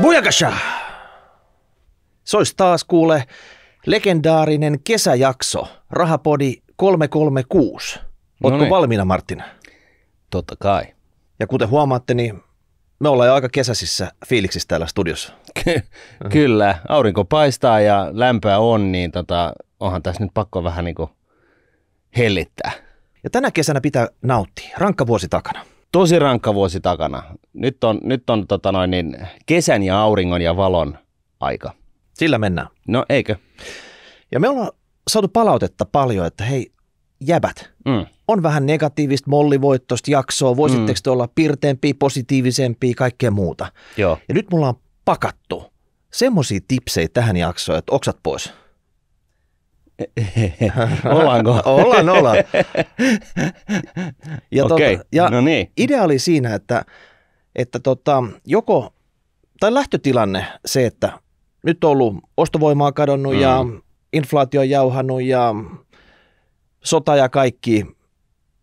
Bujakasha! Se olisi taas kuule legendaarinen kesäjakso, Rahapodi 336. Ootko valmiina, Martin? Totta kai. Ja kuten huomaatte, niin me ollaan jo aika kesäisissä fiiliksissä täällä studiossa. Kyllä, aurinko paistaa ja lämpöä on, niin onhan tässä nyt pakko vähän niin kuin hellittää. Ja tänä kesänä pitää nauttia. Rankka vuosi takana. Tosi rankka vuosi takana. Nyt on kesän ja auringon ja valon aika. Sillä mennään. No eikö? Ja me ollaan saatu palautetta paljon, että hei jäbät, on vähän negatiivista mollivoittoista jaksoa, voisitteko te olla pirteempiä, positiivisempia, kaikkea muuta. Joo. Ja nyt mulla on pakattu semmosia tipsejä tähän jaksoon, että oksat pois. Ollaanko? Ollaan. Ja, Okei, no niin. Idea oli siinä, että lähtötilanne se, että nyt on ollut ostovoimaa kadonnut ja inflaatio on jauhannut ja sota ja kaikki.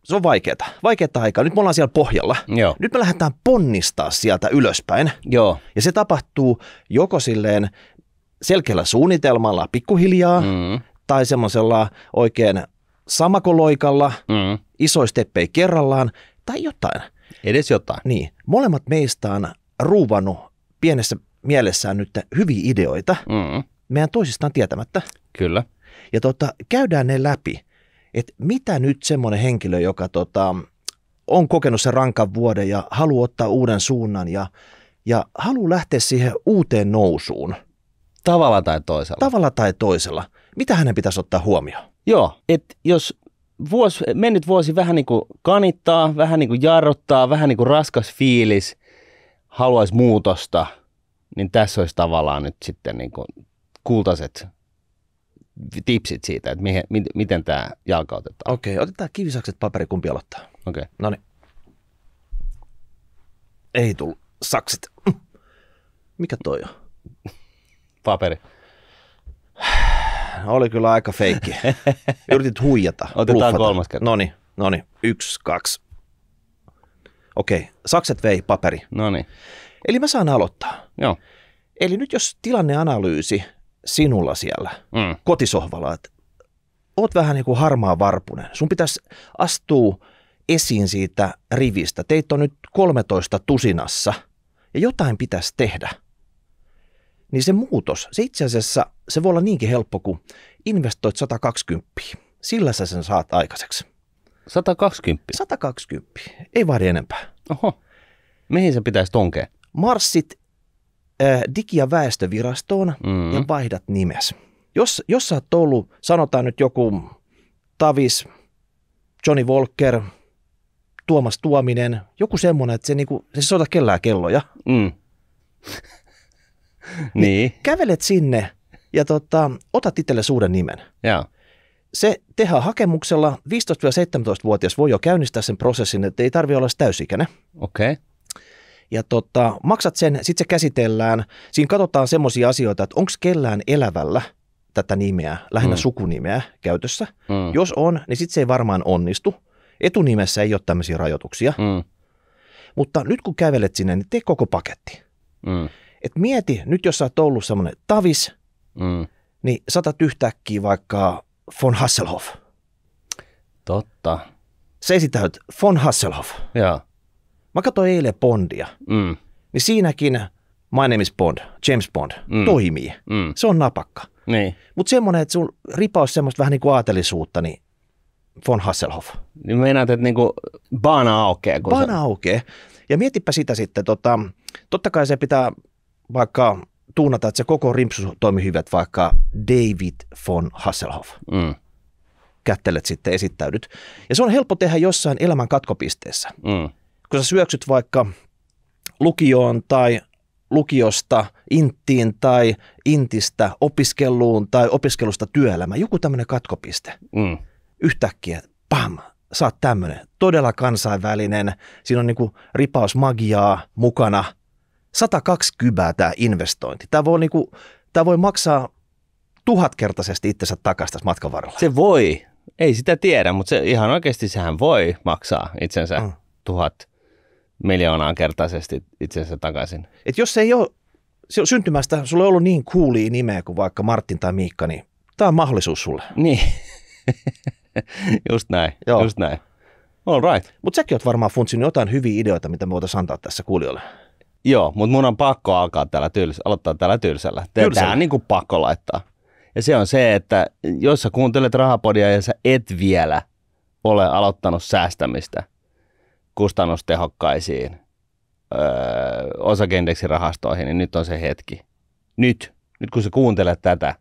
Se on vaikeaa aikaa. Nyt me ollaan siellä pohjalla. Joo. Nyt me lähdetään ponnistaa sieltä ylöspäin. Joo. Ja se tapahtuu joko silleen selkeällä suunnitelmalla pikkuhiljaa tai semmoisella oikein samakoloikalla, isoja steppejä kerrallaan tai jotain. Edes jotain. Niin. Molemmat meistä on ruuvannut pienessä mielessään nyt hyviä ideoita meidän toisistaan tietämättä. Kyllä. Ja käydään ne läpi, että mitä nyt semmoinen henkilö, joka on kokenut sen rankan vuoden ja haluaa ottaa uuden suunnan ja haluaa lähteä siihen uuteen nousuun. Tavalla tai toisella. Mitä hänen pitäisi ottaa huomioon? Joo, että jos mennyt vuosi vähän niin kuin kanittaa, vähän niin kuin jarruttaa, vähän niin kuin raskas fiilis, haluaisi muutosta, niin tässä olisi tavallaan nyt sitten niin kuin kultaiset tipsit siitä, että miten tämä jalkautetaan. Okei, otetaan kivisakset paperi, kumpi aloittaa. Okei. Noniin. Ei tullut. Sakset. Mikä toi on? Paperi. Oli kyllä aika feikki. Yritit huijata. Otetaan kolmas kerta. Noniin. 1, 2. Okei, sakset vei paperi. Noniin. Eli mä saan aloittaa. Joo. Eli nyt jos tilanneanalyysi sinulla siellä kotisohvalla, että oot vähän niin kuin harmaa varpunen. Sun pitäisi astua esiin siitä rivistä. Teitä on nyt 13 tusinassa ja jotain pitäisi tehdä. Niin se muutos, se itse asiassa, se voi olla niinkin helppo, kun investoit 120. Sillä sä sen saat aikaiseksi. 120? 120. Ei vaadi enempää. Oho. Mihin se pitäisi tunkea? Marssit Digi- ja väestövirastoon ja vaihdat nimes. Jos sä oot ollut, sanotaan nyt joku Tavis, Johnny Walker, Tuomas Tuominen, joku semmoinen, että se soita kellään kelloja. Niin. Kävelet sinne ja otat itselle uuden nimen. Joo. Se tehdään hakemuksella. 15-17-vuotias voi jo käynnistää sen prosessin, että ei tarvitse olla täysikäinen. Okei. Ja maksat sen, sitten se käsitellään. Siinä katsotaan semmoisia asioita, että onko kellään elävällä tätä nimeä, lähinnä sukunimeä käytössä. Jos on, niin sitten se ei varmaan onnistu. Etunimessä ei ole tämmöisiä rajoituksia. Mutta nyt kun kävelet sinne, niin tee koko paketti. Et mieti, nyt jos sä oot ollut semmoinen Tavis, niin saatat yhtäkkiä vaikka von Hasselhoff. Totta. Sä esitäyt von Hasselhoff. Joo. Mä katsoin eilen Bondia, niin siinäkin My Name is Bond, James Bond, toimii. Se on napakka. Niin. Mutta semmoinen, että sun ripaus semmoista vähän niin kuin aatelisuutta, niin von Hasselhoff. Niin meinaat, että niinku baana aukeaa. Baana aukeaa. Ja mietipä sitä sitten, totta kai se pitää vaikka tuunata, että se koko rimpsu toimii hyvin, että vaikka David von Hasselhoff. Kättelet sitten, esittäydyt. Ja se on helppo tehdä jossain elämän katkopisteessä. Kun sä syöksyt vaikka lukioon tai lukiosta inttiin tai intistä opiskeluun tai opiskelusta työelämään, joku tämmöinen katkopiste. Yhtäkkiä, pam, sä oot tämmöinen, todella kansainvälinen, siinä on niinku ripaus magiaa mukana, 120 tämä investointi. Tämä voi maksaa 1000-kertaisesti itsensä takaisin tässä matkan varrella. Se voi, ei sitä tiedä, mutta se ihan oikeasti sehän voi maksaa itsensä 1000 miljoonaa kertaisesti itsensä takaisin. Et jos se ei ole syntymästä sulla ei ollut niin coolia nimeä kuin vaikka Martin tai Miikka, niin tämä on mahdollisuus sulle. Niin, just näin. All right. Mutta säkin oot varmaan funtsinut jotain hyviä ideoita, mitä me voitaisiin antaa tässä kuulijoille. Joo, mutta mun on pakko aloittaa tällä tylsällä. Tämä on niin kuin pakko laittaa. Ja se on se, että jos sä kuuntelet Rahapodia ja sä et vielä ole aloittanut säästämistä kustannustehokkaisiin osakeindeksirahastoihin, niin nyt on se hetki. Nyt kun sä kuuntelet tätä,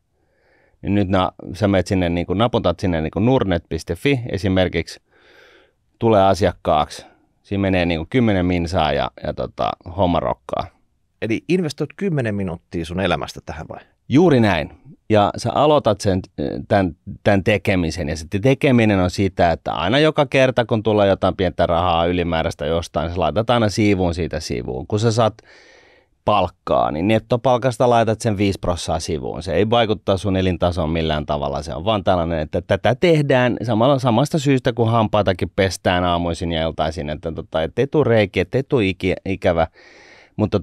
niin nyt sä menet sinne, niin kuin, naputat sinne niin kuin nordnet.fi esimerkiksi, tulee asiakkaaksi. Siinä menee niin kuin 10 minsaa ja homma rokkaa. Eli investoit 10 minuuttia sun elämästä tähän vai? Juuri näin. Ja sä aloitat tämän tekemisen. Ja sitten tekeminen on sitä, että aina joka kerta, kun tulee jotain pientä rahaa ylimääräistä jostain, sä laitat aina siivuun siitä sivuun. Kun sä saat palkkaa, niin nettopalkasta laitat sen 5% sivuun. Se ei vaikuttaa sun elintasoon millään tavalla. Se on vaan tällainen, että tätä tehdään samasta syystä, kun hampaitakin pestään aamuisin ja iltaisin, että ettei tule reikiä, ettei tule ikävä. Mutta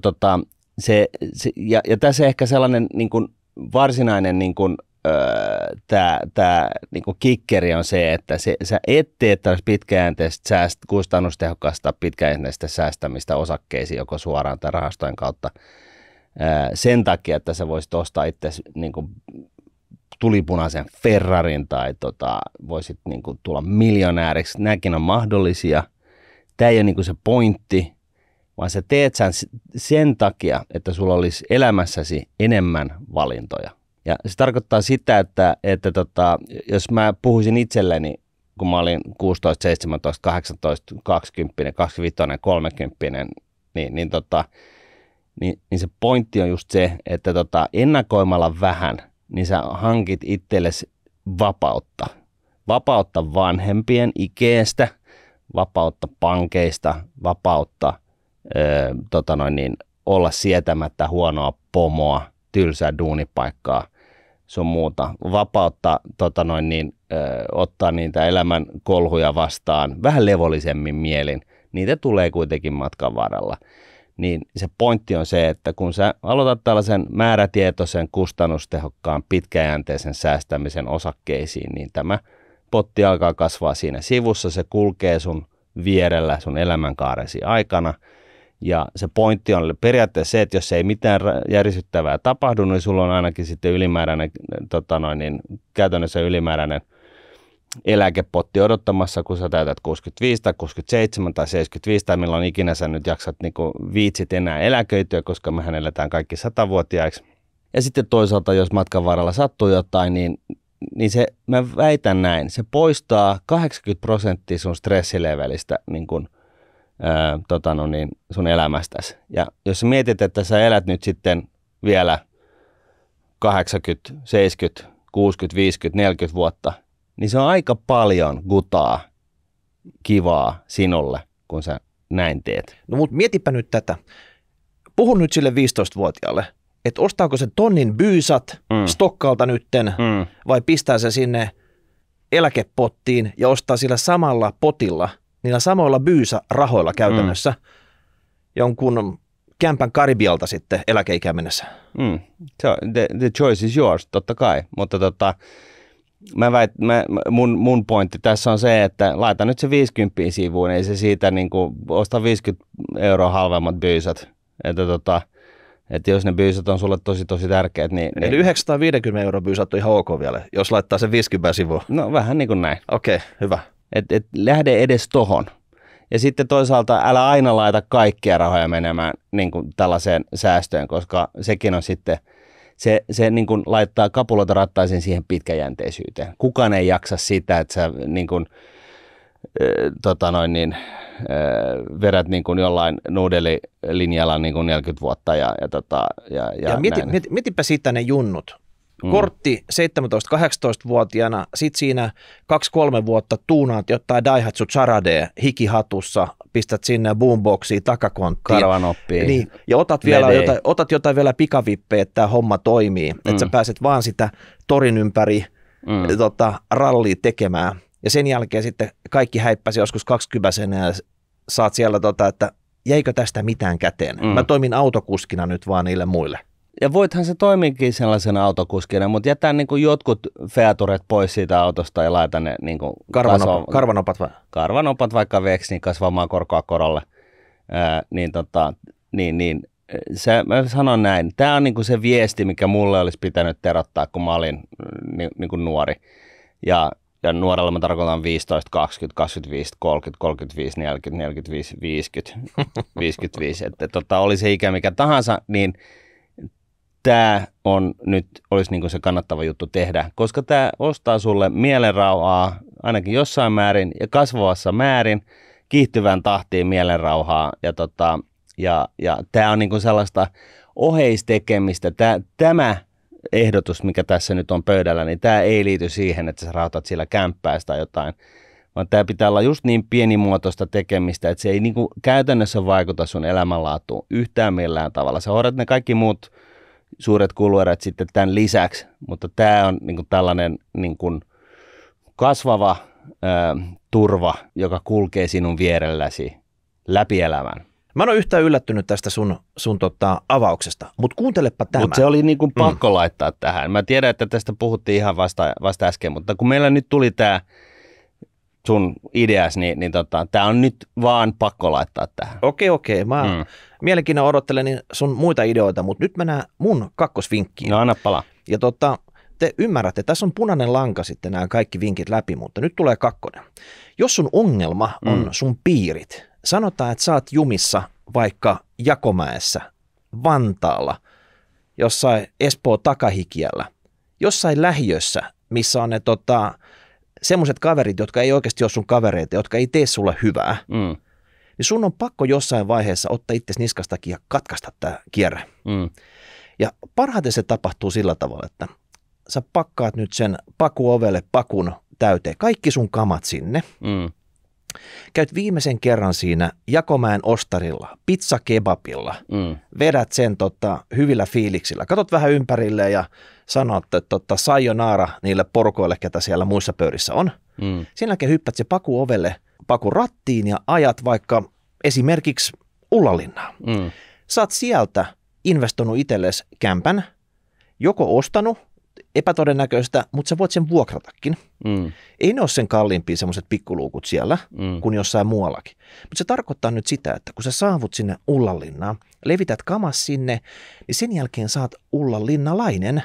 ja tässä ehkä sellainen niin kuin varsinainen niin kuin, tämä niin kuin kikkeri on se, että sä et tee tällaista pitkäjänteistä kustannustehokkaasta pitkäjänteistä säästämistä osakkeisiin joko suoraan tai rahastojen kautta sen takia, että sä voisit ostaa itse niin kuin tulipunaisen Ferrarin tai voisit niin kuin tulla miljonääriksi. Nämäkin on mahdollisia. Tämä ei ole niin kuin se pointti, vaan sä teet sen takia, että sulla olisi elämässäsi enemmän valintoja. Ja se tarkoittaa sitä, että jos mä puhuisin itselleni, kun mä olin 16, 17, 18, 20, 25, 30, niin se pointti on just se, että ennakoimalla vähän, niin sä hankit itsellesi vapautta. Vapautta vanhempien ikeestä, vapautta pankeista, vapautta olla sietämättä huonoa pomoa, tylsää duunipaikkaa, sun muuta. Vapautta ottaa niitä elämän kolhuja vastaan vähän levollisemmin mielin. Niitä tulee kuitenkin matkan varrella. Niin se pointti on se, että kun sä aloitat tällaisen määrätietoisen, kustannustehokkaan, pitkäjänteisen säästämisen osakkeisiin, niin tämä potti alkaa kasvaa siinä sivussa. Se kulkee sun vierellä sun elämänkaaresi aikana. Ja se pointti on periaatteessa se, että jos ei mitään järisyttävää tapahdu, niin sulla on ainakin sitten ylimääräinen, käytännössä ylimääräinen eläkepotti odottamassa, kun sä täytät 65 tai 67 tai 75 tai milloin ikinä sä nyt jaksat niin viitsit enää eläköityä, koska mehän eletään kaikki 100-vuotiaiksi. Ja sitten toisaalta, jos matkan varrella sattuu jotain, niin mä väitän näin, se poistaa 80% sun stressilevelistä niin kuin sun elämästäsi. Ja jos sä mietit, että sä elät nyt sitten vielä 80, 70, 60, 50, 40 vuotta, niin se on aika paljon gutaa, kivaa sinulle, kun sä näin teet. No mutta mietipä nyt tätä. Puhun nyt sille 15-vuotiaalle, että ostaako se tonnin byysat Stokkalta nytten vai pistää se sinne eläkepottiin ja ostaa sillä samalla potilla, niillä samoilla byysarahoilla käytännössä jonkun kämpän Karibialta sitten eläkeikään mennessä. So the choice is yours, totta kai, mutta mun pointti tässä on se, että laita nyt se 50 sivuun, ei se siitä niin kuin osta 50 € halvemmat byysat, että jos ne byysat on sulle tosi tärkeät, niin eli 950 € byysat on ihan ok vielä, jos laittaa sen 50 sivuun. No vähän niin kuin näin. Okei, hyvä. Et lähde edes tohon. Ja sitten toisaalta älä aina laita kaikkia rahoja menemään niin kuin tällaiseen säästöön, koska sekin on sitten, se niin kuin laittaa kapuloita rattaisiin siihen pitkäjänteisyyteen. Kukaan ei jaksa sitä, että sä niin kuin, vedät niin kuin jollain nuudelilinjalla niin kuin 40 vuotta. Ja mietipä siitä ne junnut. Kortti 17-18-vuotiaana, sit siinä 2-3 vuotta tuunaat jotain Daihatsu Charadea hikihatussa, pistät sinne boomboxiin takakonttiin. Karvanoppiin. Niin, ja otat jotain vielä pikavippejä, että tämä homma toimii, että sä pääset vaan sitä torin ympäri rallia tekemään. Ja sen jälkeen sitten kaikki häippäsi joskus 20 ja saat siellä, että jäikö tästä mitään käteen. Mä toimin autokuskina nyt vaan niille muille. ja voithan se toimiikin sellaisena autokuskina, mutta jätä niin kuin jotkut featuret pois siitä autosta ja laita ne niin kuin karvanopat vai? Karvanopat vaikka veksi, niin kasvamaan korkoa korolle. Mä sanon näin. Tämä on niin kuin se viesti, mikä mulle olisi pitänyt terottaa, kun mä olin niin kuin nuori. Ja nuorella mä tarkoitan 15, 20, 25, 30, 35, 40, 45, 50, 55. Että oli se ikä mikä tahansa, niin tämä olisi niin kuin se kannattava juttu tehdä, koska tämä ostaa sulle mielenrauhaa ainakin jossain määrin ja kasvavassa määrin kiihtyvään tahtiin mielenrauhaa ja tämä on niin kuin sellaista oheistekemistä. Tämä ehdotus, mikä tässä nyt on pöydällä, niin tämä ei liity siihen, että sä rautat siellä kämppäästä tai jotain, vaan tämä pitää olla just niin pienimuotoista tekemistä, että se ei niin kuin käytännössä vaikuta sun elämänlaatuun yhtään millään tavalla. Sä hoidat ne kaikki muut suuret kuluerät sitten tämän lisäksi, mutta tämä on niin kuin tällainen niin kuin kasvava turva, joka kulkee sinun vierelläsi läpi elämän. Mä en ole yhtään yllättynyt tästä sun avauksesta, mutta kuuntelepa tämä. Mutta se oli niin kuin pakko laittaa tähän. Mä tiedän, että tästä puhuttiin ihan vasta äsken, mutta kun meillä nyt tuli tämä sun ideas, niin tämä on nyt vaan pakko laittaa tähän. Okei. Mä mielenkiinnolla odottelen sun muita ideoita, mutta nyt mennään mun kakkosvinkkiin. No anna palaa. Ja te ymmärrätte, tässä on punainen lanka sitten nämä kaikki vinkit läpi, mutta nyt tulee kakkonen. Jos sun ongelma on sun piirit, sanotaan, että sä oot jumissa vaikka Jakomäessä, Vantaalla, jossain Espoo Takahikiällä, jossain lähiössä, missä on ne semmoiset kaverit, jotka ei oikeasti ole sun kavereita, jotka ei tee sulle hyvää, niin sun on pakko jossain vaiheessa ottaa itsesi niskastakin ja katkaista tämä kierre. Ja parhaiten se tapahtuu sillä tavalla, että sä pakkaat nyt sen pakuovelle pakun täyteen, kaikki sun kamat sinne. Käyt viimeisen kerran siinä Jakomäen ostarilla, pizzakebabilla, vedät sen hyvillä fiiliksillä, katot vähän ympärille ja sanot, että sayonara niille porukoille, ketä siellä muissa pöydissä on. Sen jälkeen hyppät se pakuovelle, pakurattiin ja ajat vaikka esimerkiksi Ullanlinnaan. Sä oot sieltä investoinut itsellesi kämpän, joko ostanut, epätodennäköistä, mutta sä voit sen vuokratakin. Ei ne ole sen kalliimpia semmoiset pikkuluukut siellä kuin jossain muuallakin. Mutta se tarkoittaa nyt sitä, että kun sä saavut sinne Ullanlinnaan, levität kamas sinne, niin sen jälkeen saat ullanlinnalainen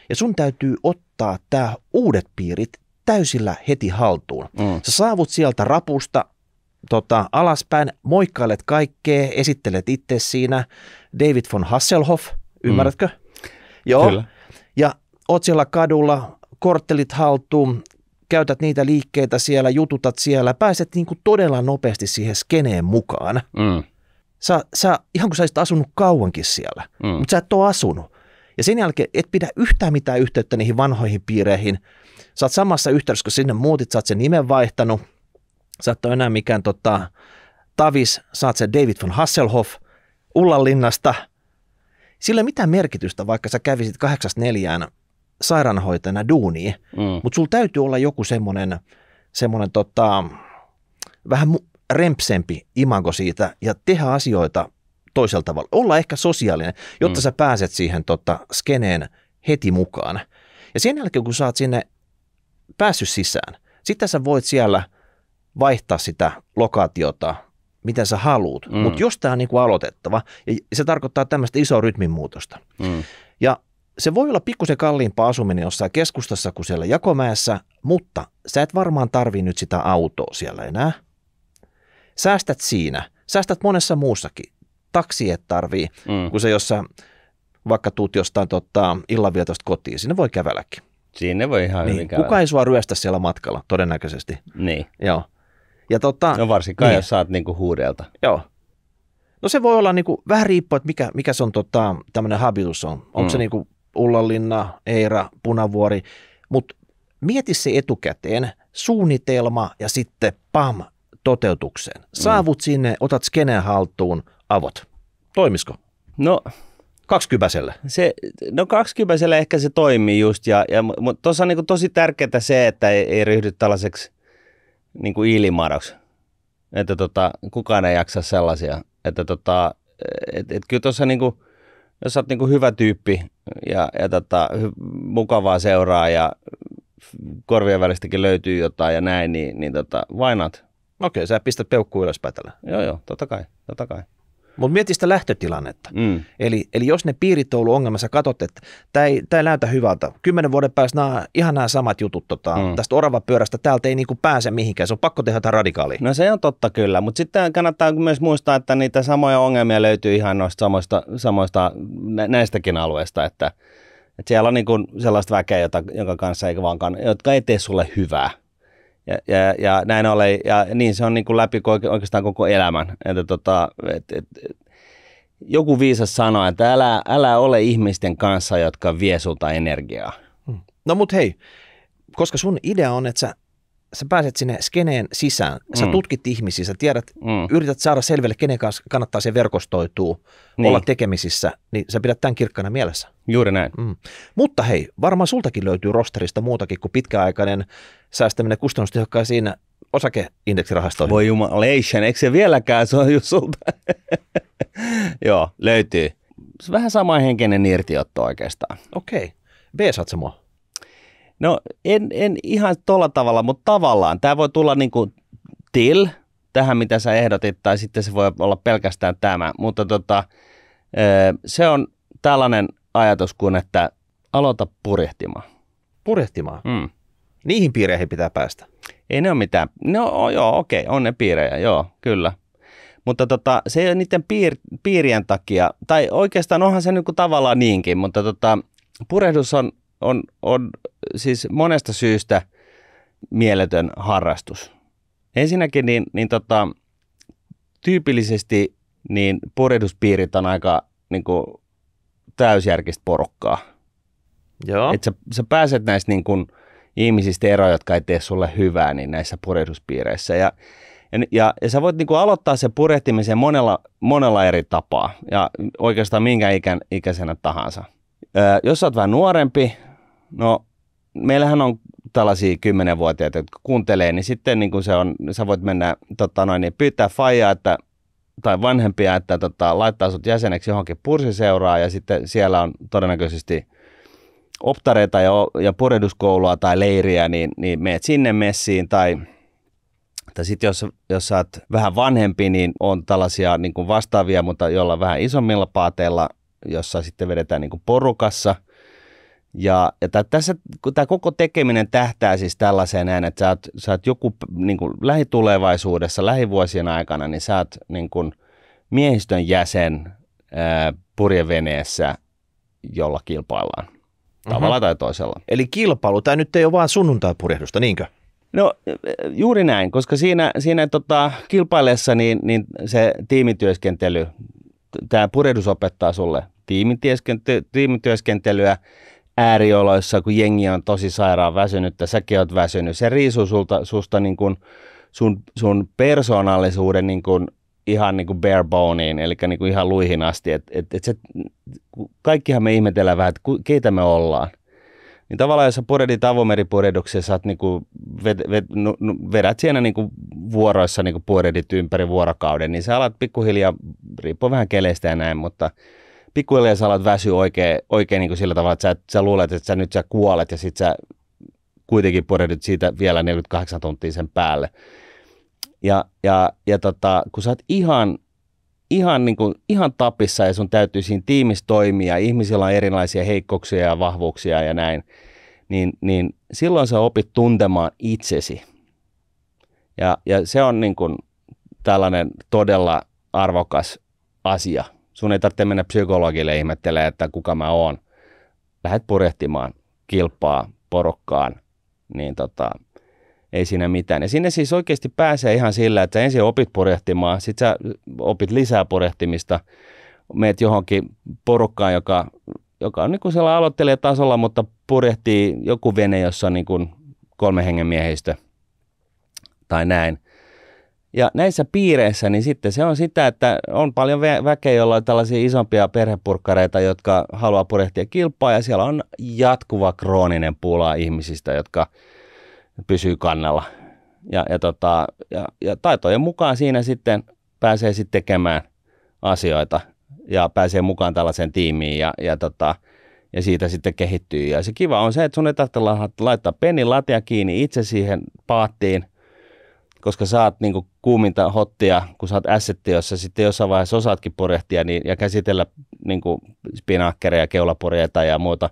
ja sun täytyy ottaa tää uudet piirit täysillä heti haltuun. Sä saavut sieltä rapusta alaspäin, moikkailet kaikkea, esittelet itse siinä David von Hasselhoff, ymmärrätkö? Joo. Kyllä. Ja oot siellä kadulla, korttelit haltuun, käytät niitä liikkeitä siellä, jututat siellä, pääset niin kuin todella nopeasti siihen skeneen mukaan. Sä ihan kuin sä olisit asunut kauankin siellä, mutta sä et ole asunut. Ja sen jälkeen et pidä yhtään mitään yhteyttä niihin vanhoihin piireihin. Sä oot samassa yhteydessä, kun sinne muutit, sä oot sen nimen vaihtanut. Sä et ole enää mikään Tavis, sä oot se David von Hasselhoff Ullanlinnasta. Sillä ei ole mitään merkitystä, vaikka sä kävisit 8-4 sairaanhoitajana duunia, mutta sulla täytyy olla joku semmoinen vähän rempsempi imago siitä ja tehdä asioita toisella tavalla. Olla ehkä sosiaalinen, jotta sä pääset siihen skeneen heti mukaan. Ja sen jälkeen, kun sä oot sinne päässyt sisään, sitten sä voit siellä vaihtaa sitä lokaatiota, mitä sä haluut, mutta jos tämä on niin kuin aloitettava, ja se tarkoittaa tämmöistä isoa rytminmuutosta. Ja se voi olla pikkusen kalliimpaa asuminen jossain keskustassa kuin siellä Jakomäessä, mutta sä et varmaan tarvii nyt sitä autoa siellä enää. Säästät siinä, säästät monessa muussakin. Taksi et tarvii, kun sä jossain vaikka tuut jostain illanvietosta kotiin, sinne voi kävelläkin. Sinne voi ihan hyvin kävellä. Kuka ei sua ryöstä siellä matkalla, todennäköisesti. Niin. Joo. Ja no varsinkaan, jos saat niinku huudelta. Joo. No se voi olla niinku, vähän riippuen, että mikä se on tämmöinen habitus on. Onko se niinku Ullanlinna, Eira, Punavuori, mutta mieti se etukäteen, suunnitelma ja sitten pam, toteutukseen. Saavut sinne, otat skeneen haltuun, avot. Toimisiko? No 20-kypäiselle. No 20-kypäiselle ehkä se toimii just, mutta tuossa on niinku tosi tärkeää se, että ei ryhdy tällaiseksi niinku ilmaroksi, että kukaan ei jaksa sellaisia, että kyllä tuossa niinku jos olet niin kuin hyvä tyyppi ja mukavaa seuraa ja korvien välistäkin löytyy jotain ja näin, niin why not? Okei, sä pistät peukkuu ylöspäin tällä. Joo, totta kai. Mutta mieti sitä lähtötilannetta. Eli jos ne piirit on ollut ongelmassa, katsot, että tämä ei näytä hyvältä. 10 vuoden päästä ihan nämä samat jutut tästä oravapyörästä, täältä ei niinku pääse mihinkään. Se on pakko tehdä jotain radikaalia. No se on totta kyllä, mutta sitten kannattaa myös muistaa, että niitä samoja ongelmia löytyy ihan noista samoista näistäkin alueista, että siellä on niinku sellaista väkeä, jonka kanssa jotka ei tee sulle hyvää. Ja näin ollen, ja niin se on niin kuin läpi oikeastaan koko elämän. Joku viisas sanoi, että älä ole ihmisten kanssa, jotka vie sulta energiaa. No mut hei, koska sun idea on, että sä pääset sinne skeneen sisään, sä tutkit ihmisiä, sä tiedät, yrität saada selville, kenen kanssa kannattaa se verkostoitua, olla tekemisissä, niin sä pidät tämän kirkkana mielessä. Juuri näin. Mutta hei, varmaan sultakin löytyy rosterista muutakin kuin pitkäaikainen säästäminen kustannustehokkaisiin osakeindeksirahastoihin. Voi jumalation, eikö se vieläkään, se on just sulta. Joo, löytyy. Se on vähän samanhenkinen irtiotto oikeastaan. Okei. B-saat sä mua? No en ihan tolla tavalla, mutta tavallaan. Tämä voi tulla niin kuin tähän, mitä sä ehdotit, tai sitten se voi olla pelkästään tämä. Mutta se on tällainen ajatus kuin, että aloita purjehtimaan. Purjehtimaan? Niihin piireihin pitää päästä. Ei ne ole mitään. No joo, okei, on ne piirejä, joo, kyllä. Mutta se ei ole niiden piirien takia, tai oikeastaan onhan se niin kuin tavallaan niinkin, mutta purehdus on siis monesta syystä mieletön harrastus. Ensinnäkin tyypillisesti niin purjehduspiirit on aika niin kuin täysjärkistä porukkaa. Joo. Että sä pääset näistä niin kuin ihmisistä eroon, jotka ei tee sulle hyvää, niin näissä purjehduspiireissä. Ja sä voit niin kuin aloittaa sen purjehtimisen monella eri tapaa ja oikeastaan minkä ikäisenä tahansa. Jos sä oot vähän nuorempi, no meillähän on tällaisia 10-vuotiaita, jotka kuuntelee, niin sitten niin kuin sä voit mennä niin pyytää faijaa tai vanhempia, että laittaa sut jäseneksi johonkin pursiseuraan ja sitten siellä on todennäköisesti optareita ja purjehduskoulua tai leiriä, niin meet sinne messiin tai sitten jos sä oot vähän vanhempi, niin on tällaisia niin kuin vastaavia, mutta joilla vähän isommilla paateilla, jossa sitten vedetään niin kuin porukassa. Ja tämä koko tekeminen tähtää siis tällaiseen näin, että sä oot joku niin kuin lähitulevaisuudessa, lähivuosien aikana, niin sä oot niin kuin miehistön jäsen purjeveneessä, jolla kilpaillaan. Tavalla tai toisella. Eli kilpailu, tämä nyt ei ole vaan sunnuntai-purjehdusta, niinkö? No juuri näin, koska siinä kilpailessa niin se tiimityöskentely, tämä purehdus opettaa sulle tiimityöskentelyä äärioloissa, kun jengi on tosi sairaan väsynyttä, säkin oot väsynyt. Se riisuu susta niin kuin sun persoonallisuuden niin kuin ihan niin kuin bare boneen, eli niin kuin ihan luihin asti. Kaikkihan me ihmetellään vähän, että keitä me ollaan. Niin tavallaan, jos sä purehdit avomeripurehduksessa, sä niinku vedät siinä niinku vuoroissa niinku purehdit ympäri vuorokauden, niin sä alat pikkuhiljaa, riippuu vähän keleistä ja näin, mutta pikkuhiljaa sä alat väsyä oikein niinku sillä tavalla, että sä luulet, että sä kuolet ja sit sä kuitenkin purehdit siitä vielä 48 tuntia sen päälle. Ja kun sä oot ihan tapissa ja sun täytyy siinä tiimissä toimia, ihmisillä on erilaisia heikkouksia ja vahvuuksia ja näin, niin silloin sä opit tuntemaan itsesi. Ja se on niin kuin tällainen todella arvokas asia. Sun ei tarvitse mennä psykologille ihmettelemään, että kuka mä oon. Lähet purjehtimaan, kilpaa, porukkaan, niin ei siinä mitään. Ja sinne siis oikeasti pääsee ihan sillä, että ensin opit purjehtimaan, sit sä opit lisää purjehtimista, meet johonkin porukkaan, joka on niin kuin siellä aloittelijatasolla, mutta purjehtii joku vene, jossa on niin kuin 3 hengen miehistö tai näin. Ja näissä piireissä, niin sitten se on sitä, että on paljon väkeä, jolla on tällaisia isompia perhepurkkareita, jotka haluaa purjehtia kilpaa, ja siellä on jatkuva krooninen pula ihmisistä, jotka pysyy kannalla. Ja taitojen mukaan siinä sitten pääsee sitten tekemään asioita. ja pääsee mukaan tällaiseen tiimiin ja siitä sitten kehittyy. Ja se kiva on se, että sun ei tarvitse laittaa pennin latia kiinni itse siihen paattiin, koska saat niinku kuuminta hottia, kun saat assetti, jossa sitten jossain vaiheessa osaatkin purjehtia ja käsitellä niinku spinakkereja, keulapurjeita ja muuta,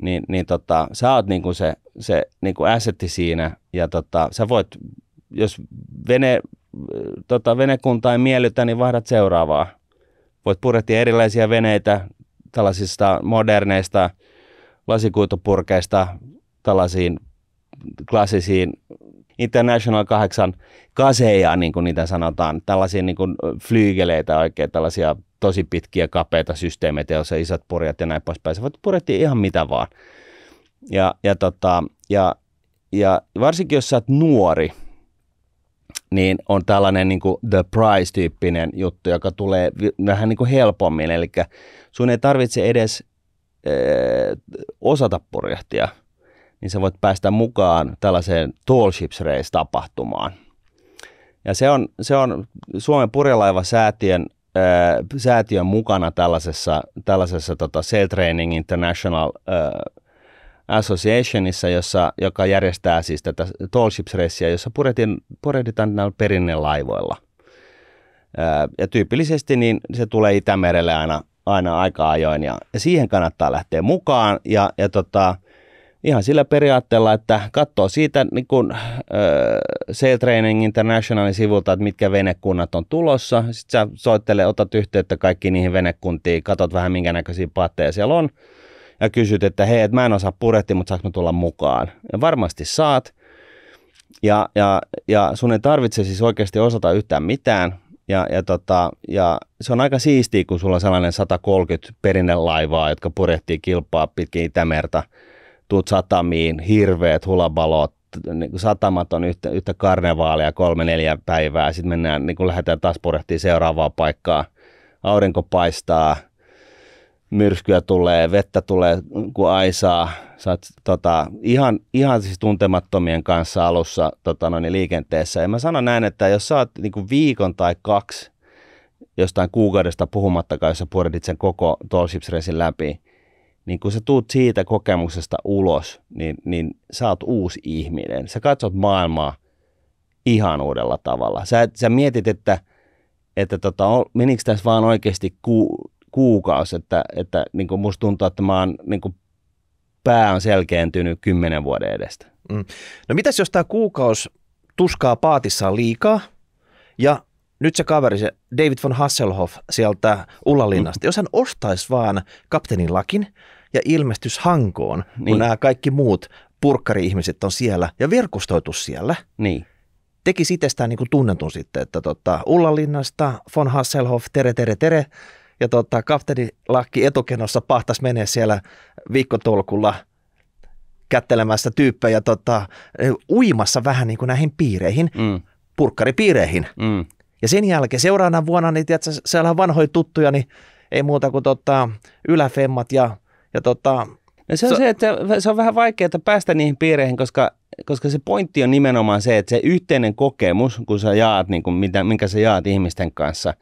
niin sä oot niinku se niinku assetti siinä ja sä voit, jos venekunta ei miellytä, niin vaihdat seuraavaa. Voit purjehtia erilaisia veneitä tällaisista moderneista lasikuitupurkeista tällaisiin klassisiin International 8 kaseja, niin kuin niitä sanotaan, tällaisia niin kuin flyygeleitä oikein, tällaisia tosi pitkiä kapeita systeemeitä, joissa isot purjat ja näin poispäin. Sä voit purjehtia ihan mitä vaan. Ja varsinkin jos sä oot nuori, niin on tällainen niin kuin The Prize-tyyppinen juttu, joka tulee vähän niin kuin helpommin. Eli sun ei tarvitse edes osata purjehtia, niin sä voit päästä mukaan tällaiseen Tall Ships Race-tapahtumaan. Ja se on Suomen purjelaivasäätiön mukana tällaisessa Sail Training International Associationissa, joka järjestää siis tätä Tall Ships Racea, jossa purjehditaan näillä perinnelaivoilla. Ja tyypillisesti niin se tulee Itämerelle aina aika ajoin ja siihen kannattaa lähteä mukaan ja ihan sillä periaatteella, että katsoo siitä niin kun, Sail Training Internationalin sivulta, että mitkä venekunnat on tulossa. Sitten sä otat yhteyttä kaikkiin niihin venekuntiin, katsot vähän minkä näköisiä paatteja siellä on ja kysyt, että hei, että mä en osaa purjehtia, mutta saanko mä tulla mukaan? Ja varmasti saat. Ja sun ei tarvitse siis oikeasti osata yhtään mitään. Ja se on aika siistiä, kun sulla on sellainen 130 perinnelaivaa, jotka purjehtii kilpaa pitkin Itämerta. Tuut satamiin, hirveät hulabalot, niin satamat on yhtä karnevaalia 3-4 päivää. Sitten mennään, niin lähdetään taas purjehtiin seuraavaa paikkaa. Aurinko paistaa, myrskyä tulee, vettä tulee kuin aisaa. Sä oot ihan siis tuntemattomien kanssa alussa liikenteessä. Ja mä sanon näin, että jos sä oot niin viikon tai 2 jostain kuukaudesta puhumattakaan, jos sä purjehdit sen koko Tall Ships Racen läpi, niin kun sä tuut siitä kokemuksesta ulos, niin sä oot uusi ihminen. Sä katsot maailmaa ihan uudella tavalla. Sä mietit, että menikö tässä vaan oikeasti kuukausi, että niin kuin musta tuntuu, että mä oon, niin kuin pää on selkeentynyt 10 vuoden edestä. No mitäs jos tää kuukausi tuskaa paatissaan liikaa ja nyt se kaveri, se David von Hasselhoff sieltä Ullalinnasta, jos hän ostaisi vaan kapteenin lakin ja ilmestyisi Hankoon, kun nämä kaikki muut purkkari-ihmiset on siellä ja verkostoitu siellä, tekisi itsestään niin kuin tunnetun sitten, että Ullalinnasta von Hasselhoff, tere, ja kapteenin lakki etukenossa pahtas menee siellä viikkotolkulla kättelemässä tyyppejä uimassa vähän niin kuin näihin piireihin, purkkaripiireihin. Ja sen jälkeen seuraavana vuonna, niin tiedätkö, siellä on vanhoja tuttuja, niin ei muuta kuin yläfemmat ja no se on se, että se on vähän vaikeaa päästä niihin piireihin, koska se pointti on nimenomaan se, että se yhteinen kokemus, kun sä jaat, niin kuin minkä sä jaat ihmisten kanssa,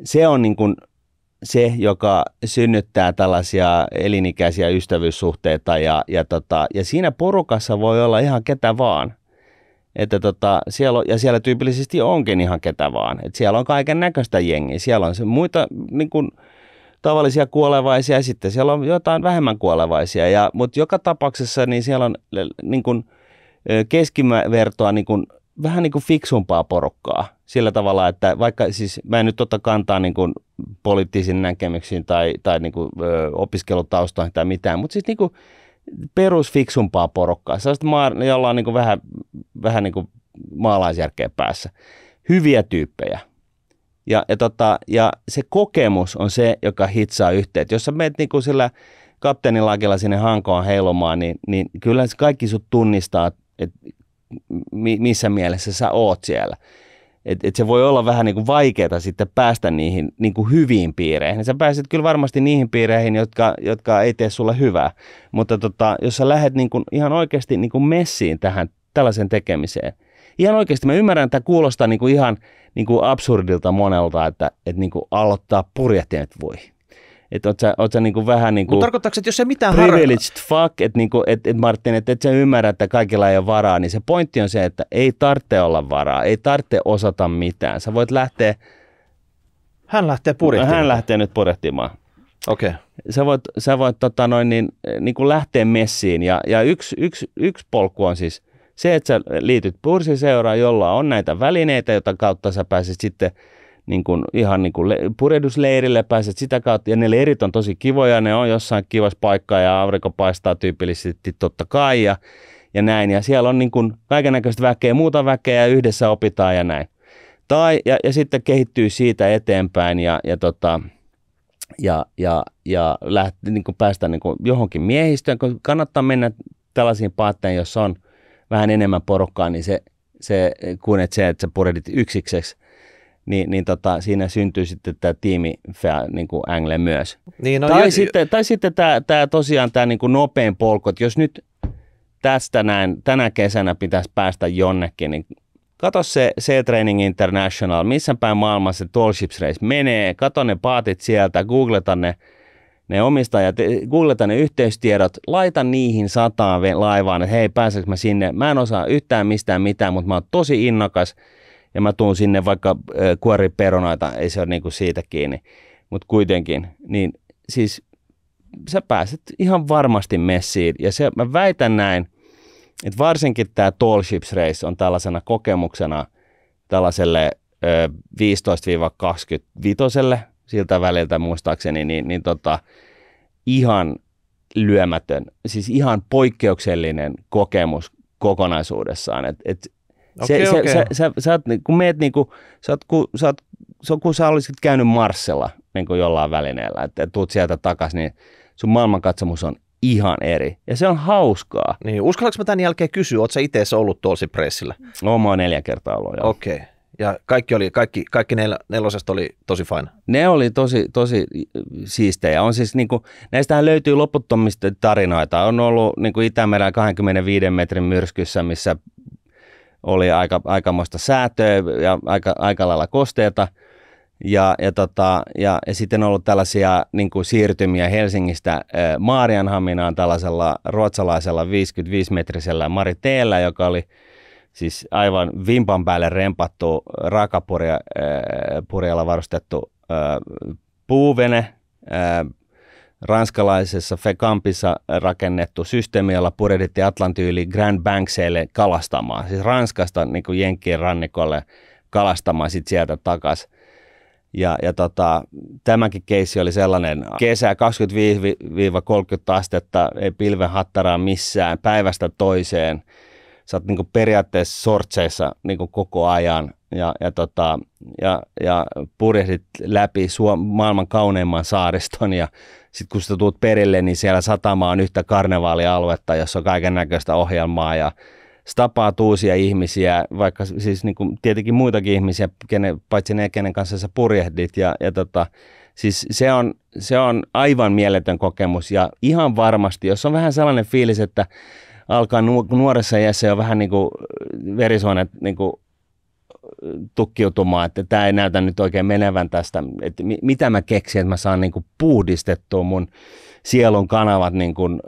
se on niin kuin se, joka synnyttää tällaisia elinikäisiä ystävyyssuhteita ja siinä porukassa voi olla ihan ketä vaan. Että siellä tyypillisesti onkin ihan ketä vaan. Että siellä on kaiken näköistä jengiä. Siellä on muita niin kuin tavallisia kuolevaisia ja sitten siellä on jotain vähemmän kuolevaisia. Mutta joka tapauksessa niin siellä on niin kuin keskivertoa niin kuin, vähän niin kuin fiksumpaa porukkaa. Sillä tavalla, että vaikka siis mä en nyt ota kantaa niin kuin poliittisiin näkemyksiin tai niin kuin, opiskelutaustoihin tai mitään, mutta siis niin kuin perusfiksumpaa porukkaa, sellaista jolla on niin kuin vähän niin kuin maalaisjärkeä päässä. Hyviä tyyppejä. Ja se kokemus on se, joka hitsaa yhteen. Jos sä menet niin kuin sillä kapteenilakilla sinne Hankoon heilumaan, niin kyllä kaikki sut tunnistaa, että missä mielessä sä oot siellä. Et se voi olla vähän niin kuin vaikeaa sitten päästä niihin niin kuin hyviin piireihin. Sä pääset kyllä varmasti niihin piireihin, jotka ei tee sulle hyvää. Mutta jos sä lähdet niin kuin ihan oikeasti niin kuin messiin tähän tällaisen tekemiseen, ihan oikeasti mä ymmärrän, että tämä kuulostaa niin kuin ihan niin kuin absurdilta monelta, että niin kuin aloittaa purjehtia, että voi. Että oot sä niin kuin vähän niin kuin... Mutta tarkoittaako, että jos se mitään privileged fuck, että niin kuin, Martin, että et sä ymmärrä, että kaikilla ei ole varaa, niin se pointti on se, että ei tarvitse olla varaa, ei tarvitse osata mitään. Sä voit lähteä... Hän lähtee purjehtimaan. Hän lähtee nyt purjehtimaan. Okei. Okay. Sä voit niin kuin lähteä messiin ja yksi polku on siis se, että sä liityt pursiseuraan, jolla on näitä välineitä, jota kautta sä pääset sitten niin kuin, ihan niin kuin purjehdusleirille, pääset sitä kautta, ja ne leirit on tosi kivoja, ne on jossain kivassa paikkaa ja aurinko paistaa tyypillisesti totta kai ja näin, ja siellä on niin kuin kaikennäköistä väkeä, muuta väkeä ja yhdessä opitaan ja näin. Ja sitten kehittyy siitä eteenpäin ja niin kuin päästä niin kuin johonkin miehistöön, kun kannattaa mennä tällaisiin paatteihin, jos on vähän enemmän porukkaa, niin kuin että sä purjehdit yksikseksi, niin siinä syntyy sitten tämä tiimi niin kuin angle myös. Niin, no tai sitten tämä tosiaan tämä niin kuin nopein polku, että jos nyt tänä kesänä pitäisi päästä jonnekin, niin kato se Sail Training International, missä päin maailmassa se Tall Ships Race menee, kato ne paatit sieltä, googleta ne omistajat, googleta ne yhteystiedot, laita niihin 100 laivaan, että hei, pääseekö mä sinne, mä en osaa yhtään mistään mitään, mutta mä oon tosi innokas ja mä tuun sinne vaikka kuori perunoita, ei se ole niinku siitä kiinni, mutta kuitenkin, niin siis sä pääset ihan varmasti messiin ja mä väitän näin, että varsinkin tämä Tall Ships Race on tällaisena kokemuksena tällaiselle 15-25 siltä väliltä muistaakseni, niin ihan lyömätön, siis ihan poikkeuksellinen kokemus kokonaisuudessaan. Kun meet niinku, kun sä olisit käynyt Marsella niin jollain välineellä, että tuut sieltä takaisin, niin sun maailmankatsomus on ihan eri. Ja se on hauskaa. Niin, uskallatko mä tämän jälkeen kysyä, ootko sä itse ollut Tall Ship Racella? No, mä oon 4 kertaa ollut, joo. Okei. Okay. Ja kaikki nelosesta oli tosi fine? Ne oli tosi siistejä. On siis niinku, näistähän löytyy loputtomista tarinoita. On ollut niinku Itämeren 25 metrin myrskyssä, missä oli aikamoista säätöä ja aika lailla kosteita. Ja sitten on ollut tällaisia niin kuin siirtymiä Helsingistä Maarianhaminaan tällaisella ruotsalaisella 55-metrisellä Mariteellä, joka oli siis aivan vimpan päälle rempattu raakapurjalla varustettu puuvene, ranskalaisessa Fecampissa rakennettu systeemi, jolla purjehdittiin Atlantin yli Grand Banksille kalastamaan, siis Ranskasta niin kuin Jenkkien rannikolle kalastamaan sitten sieltä takaisin. Ja tämäkin keissi oli sellainen, kesä 25-30 astetta, ei pilven hattaraa missään, päivästä toiseen. Sä oot niinku periaatteessa sortseissa niinku koko ajan ja purjehdit läpi maailman kauneimman saariston ja sitten kun sä tuut perille, niin siellä satama on yhtä karnevaalialuetta, jossa on kaiken näköistä ohjelmaa ja tapaat uusia ihmisiä, vaikka siis niin kuin tietenkin muitakin ihmisiä, paitsi ne, kenen kanssa sä purjehdit. Siis se on aivan mieletön kokemus ja ihan varmasti, jos on vähän sellainen fiilis, että alkaa nuoressa iässä jo vähän niin kuin verisuonet niin kuin tukkiutumaan, että tämä ei näytä nyt oikein menevän tästä, että mitä mä keksin, että mä saan niin kuin puhdistettua mun sielun kanavat niin kuin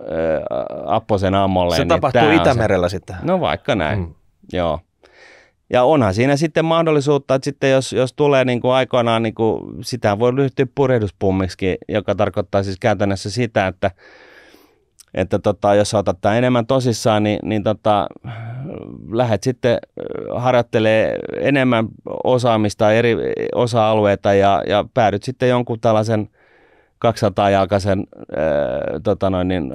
Apposen ammolle. Se tapahtuu Itämerellä sitten. No vaikka näin, joo. Ja onhan siinä sitten mahdollisuutta, että sitten jos tulee niin kuin aikoinaan, niin kuin, sitä voi ryhtyä purjehduspummiksi, joka tarkoittaa siis käytännössä sitä, että jos otat tämän enemmän tosissaan, niin lähdet sitten harjoittelemaan enemmän osaamista, eri osa-alueita ja päädyt sitten jonkun tällaisen 200-jalkaisen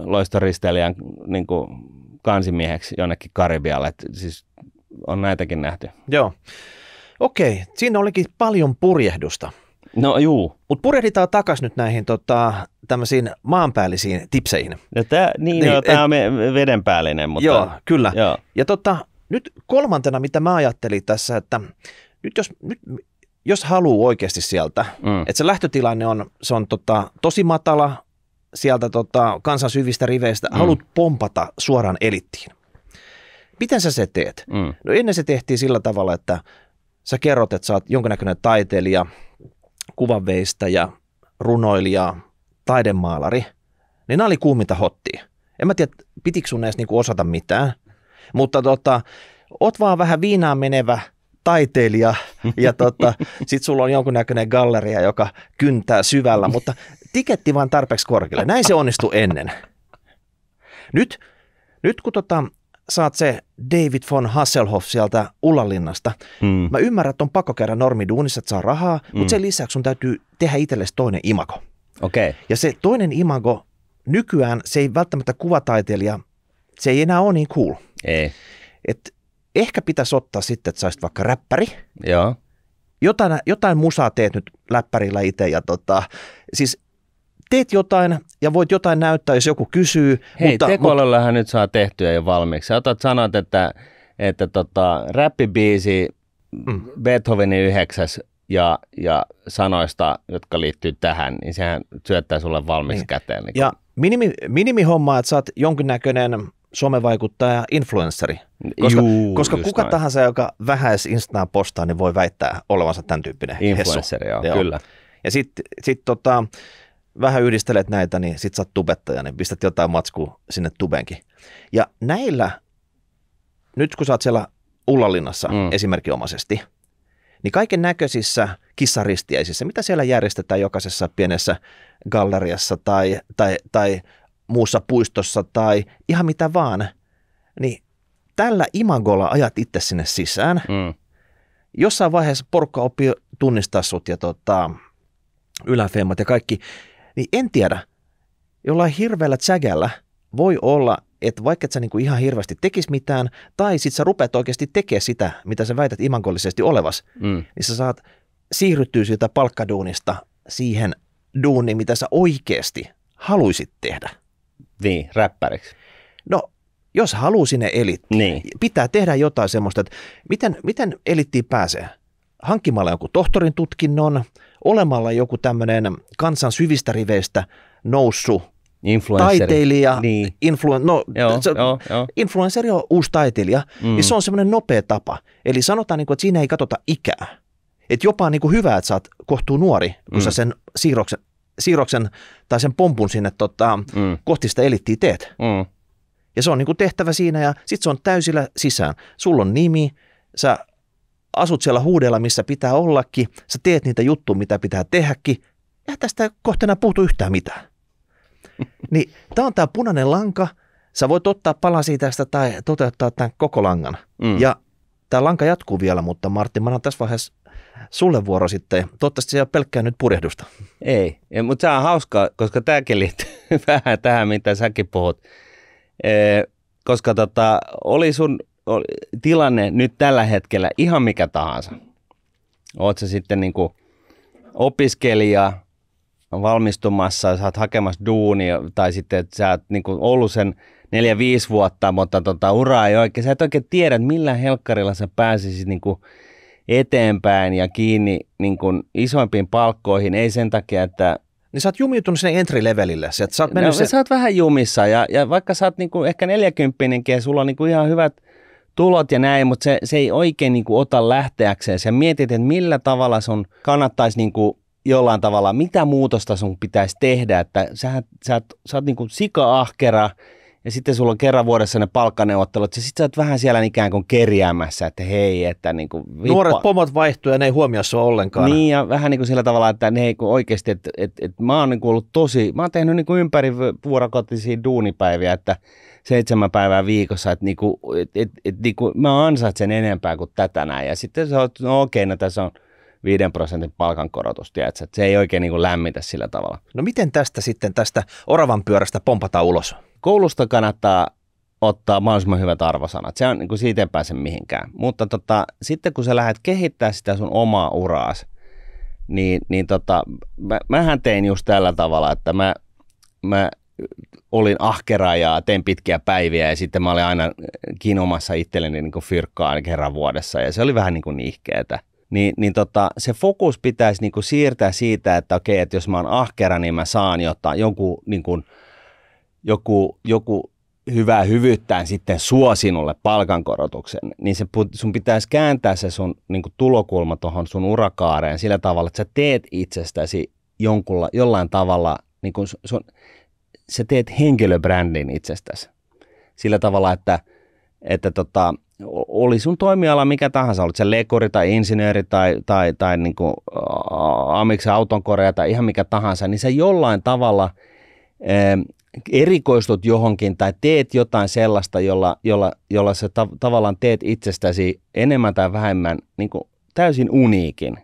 loistoristeilijän niin kuin kansimieheksi jonnekin Karibialle. Siis on näitäkin nähty. Joo. Okei, siinä olikin paljon purjehdusta. No juu. Mutta purjehditaan takaisin nyt näihin tämmöisiin maanpäällisiin tipseihin. Tämä on vedenpäällinen. Mutta, joo, kyllä. Joo. Ja nyt kolmantena, mitä mä ajattelin tässä, että jos haluaa oikeasti sieltä, että se lähtötilanne on tosi matala sieltä kansan syvistä riveistä, haluat pompata suoraan elittiin, Miten sä se teet? No ennen se tehtiin sillä tavalla, että sä kerrot, että sä oot jonkinnäköinen taiteilija, kuvanveistäjä, runoilija, taidemaalari. Niin nämä oli kuuminta hottia. En mä tiedä, pitikö sun edes niinku osata mitään, mutta oot vaan vähän viinaan menevä taiteilija ja sit sulla on jonkunnäköinen galleria, joka kyntää syvällä, mutta tiketti vaan tarpeeksi korkealle. Näin se onnistui ennen. Nyt kun saat se David von Hasselhoff sieltä Ullanlinnasta, mä ymmärrän, että on pakko käydä normiduunissa, että saa rahaa, mutta sen lisäksi sun täytyy tehdä itsellesi toinen imago. Okay. Ja se toinen imago, nykyään se ei välttämättä kuvataiteilija, se ei enää ole niin cool. Ei. Et ehkä pitäisi ottaa sitten, että saisit vaikka räppäri. Joo. Jotain musaa teet nyt läppärillä itse ja siis teet jotain ja voit jotain näyttää, jos joku kysyy. Hei, tekoälyllähän nyt saa tehtyä jo valmiiksi. Sä sanot, että räppibiisi Beethovenin 9 ja sanoista, jotka liittyy tähän, niin sehän syöttää sulle valmiiksi käteen. Niin ja minimihomma, että sä oot jonkinnäköinen somevaikuttaja, influenssari. Koska kuka tahansa, joka vähäis Instaan postaa, niin voi väittää olevansa tämän tyyppinen influenssari, joo, kyllä. Ja sit vähän yhdistelet näitä, niin sit sä oot tubettaja, niin pistät jotain matskua sinne tubenkin. Ja näillä, nyt kun sä oot siellä Ullanlinnassa esimerkinomaisesti, niin kaiken näköisissä kissaristiäisissä, mitä siellä järjestetään jokaisessa pienessä galleriassa tai muussa puistossa tai ihan mitä vaan, niin tällä imagolla ajat itse sinne sisään. Jossain vaiheessa porukka oppii tunnistaa sut ja yläfemmat ja kaikki, niin en tiedä, jollain hirveällä tsägällä voi olla, että vaikka et sä niinku ihan hirveästi tekis mitään, tai sit sä rupeat oikeasti tekemään sitä, mitä sä väität imagollisesti olevas, niin sä saat siirryttyä siitä palkkaduunista siihen duuniin, mitä sä oikeasti haluisit tehdä. Niin, räppäriksi. No, jos haluaa sinne elittiin, niin pitää tehdä jotain semmoista, että miten elittiin pääsee? Hankkimalla joku tohtorin tutkinnon, olemalla joku tämmöinen kansan syvistä riveistä noussut taiteilija, niin. Influenssari on uusi taiteilija, niin se on semmoinen nopea tapa. Eli sanotaan, että siinä ei katsota ikää. Että jopa on hyvä, että sä oot kohtuu nuori, kun sä sen siirroksen tai sen pompun sinne kohti sitä elittiä teet. Ja se on tehtävä siinä ja sit se on täysillä sisään. Sulla on nimi, sä asut siellä huudella, missä pitää ollakin, sä teet niitä juttuja, mitä pitää tehdäkin, ja tästä kohteena puutu yhtään mitään. Niin tää on tää punainen lanka, sä voit ottaa palasia tästä tai toteuttaa tämän koko langan. Ja tää lanka jatkuu vielä, mutta Martin, mä annan tässä vaiheessa sulle vuoro sitten. Toivottavasti se ei ole pelkkää nyt purjehdusta. Ei, mutta se on hauskaa, koska tämäkin liittyy vähän tähän, mitä säkin puhut. Koska oli sun tilanne nyt tällä hetkellä ihan mikä tahansa. Oot sä sitten niinku opiskelija valmistumassa, sä oot hakemassa duunia, tai sitten että sä oot niinku ollut sen 4-5 vuotta, mutta uraa ei oikein. Sä et oikein tiedä, että millä helkkarilla sä pääsisit niinku eteenpäin ja kiinni niin kuin isoimpiin palkkoihin, ei sen takia, että... Niin sä oot jumiutunut sinne entry-levelille. Sä oot vähän jumissa ja vaikka sä oot niin kuin ehkä 40-kympinenkin ja sulla on niin kuin ihan hyvät tulot ja näin, mutta se ei oikein niin kuin ota lähteäkseen. Sä mietit, että millä tavalla sun kannattaisi niin kuin jollain tavalla, mitä muutosta sun pitäisi tehdä, että sä oot niin kuin sika-ahkera, ja sitten sulla on kerran vuodessa ne palkkaneuvottelut, ja sitten sä oot vähän siellä ikään kuin kerjäämässä, että hei, että niin kuin... Nuoret pomot vaihtuu ja ne ei huomioi sua ollenkaan. Niin, ja vähän niin kuin sillä tavalla, että ne ei oikeasti, että mä oon niin kuin ollut mä oon tehnyt niin kuin ympäri vuorokotisia duunipäiviä, että 7 päivää viikossa, että, niin kuin mä ansaitsen enempää kuin tätä näin. Ja sitten sä oot, no okei, no tässä on 5% palkankorotus, tiedätkö? Että se ei oikein niin kuin lämmitä sillä tavalla. No miten tästä oravan pyörästä pompataan ulos? Koulusta kannattaa ottaa mahdollisimman hyvät arvosanat. Se on, niin kuin siitä ei pääse mihinkään. Mutta sitten kun sä lähdet kehittämään sitä sun omaa uraas, niin mähän tein just tällä tavalla, että mä olin ahkera ja tein pitkiä päiviä ja sitten mä olin aina kinomassa itselleni niin kuin fyrkkaa kerran vuodessa ja se oli vähän niin kuin nihkeetä. Se fokus pitäisi niin kuin siirtää siitä, että okei, että jos mä oon ahkera, niin mä saan joku hyvää hyvyyttään sitten suo sinulle palkankorotuksen, niin sun pitäisi kääntää se sun niin kuin tulokulma tuohon sun urakaareen sillä tavalla, että sä teet itsestäsi jollain tavalla, niin kuin sä teet henkilöbrändin itsestäsi. Sillä tavalla, että oli sun toimiala mikä tahansa, olit se lekuri tai insinööri tai niin kuin amiksen autonkorjaaja tai ihan mikä tahansa, niin sä jollain tavalla erikoistut johonkin tai teet jotain sellaista, jolla sä tavallaan teet itsestäsi enemmän tai vähemmän niin kuin täysin uniikin.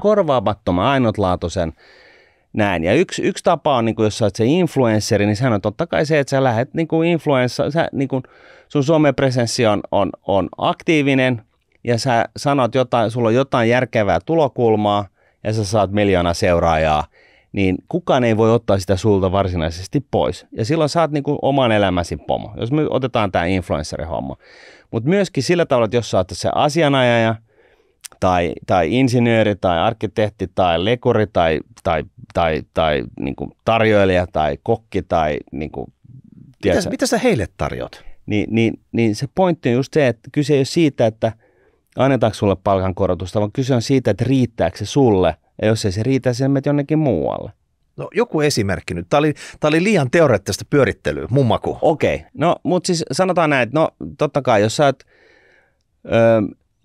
Korvaamattoman, ainutlaatuisen. Näin. Ja yksi tapa on, niin kuin jos sä oot se influensseri, niin sehän on totta kai se, että sä lähdet niin kuin niin kuin sun somepresenssi on aktiivinen ja sä sanot jotain, sulla on jotain järkevää tulokulmaa ja sä saat 1 miljoonaa seuraajaa, niin kukaan ei voi ottaa sitä sulta varsinaisesti pois. Ja silloin sä oot niin kuin oman elämäsi pomo, jos me otetaan tämä influencerihomma. Mutta myöskin sillä tavalla, että jos sä oot se asianajaja tai insinööri tai arkkitehti tai lekuri tai niin kuin tarjoilija tai kokki tai niin kuin, mitä sä heille tarjoat? Niin se pointti on just se, että kyse ei ole siitä, että annetaanko sulle palkankorotusta, vaan kyse on siitä, että riittääkö se sulle, ja jos ei se riitä, sen menet jonnekin muualle. No joku esimerkki nyt. Tämä oli liian teoreettista pyörittelyä, mun maku. Okei, no mutta siis sanotaan näin, että no totta kai, jos sä oot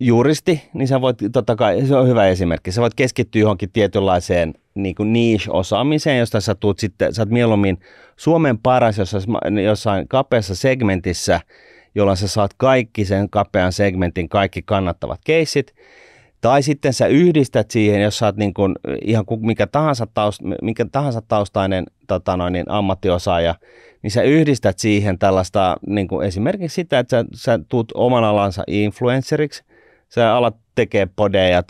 juristi, niin sä voit, totta kai, se on hyvä esimerkki, sä voit keskittyä johonkin tietynlaiseen niin kuin niche-osaamiseen, josta sä oot mieluummin Suomen paras jossain kapeassa segmentissä, jolla sä saat kaikki sen kapean segmentin, kaikki kannattavat keissit, tai sitten sä yhdistät siihen, jos sä oot niin kuin ihan mikä tahansa taustainen ammattiosaaja, niin sä yhdistät siihen tällaista niin kuin esimerkiksi sitä, että sä tuut oman alansa influenceriksi, sä alat tekee podeja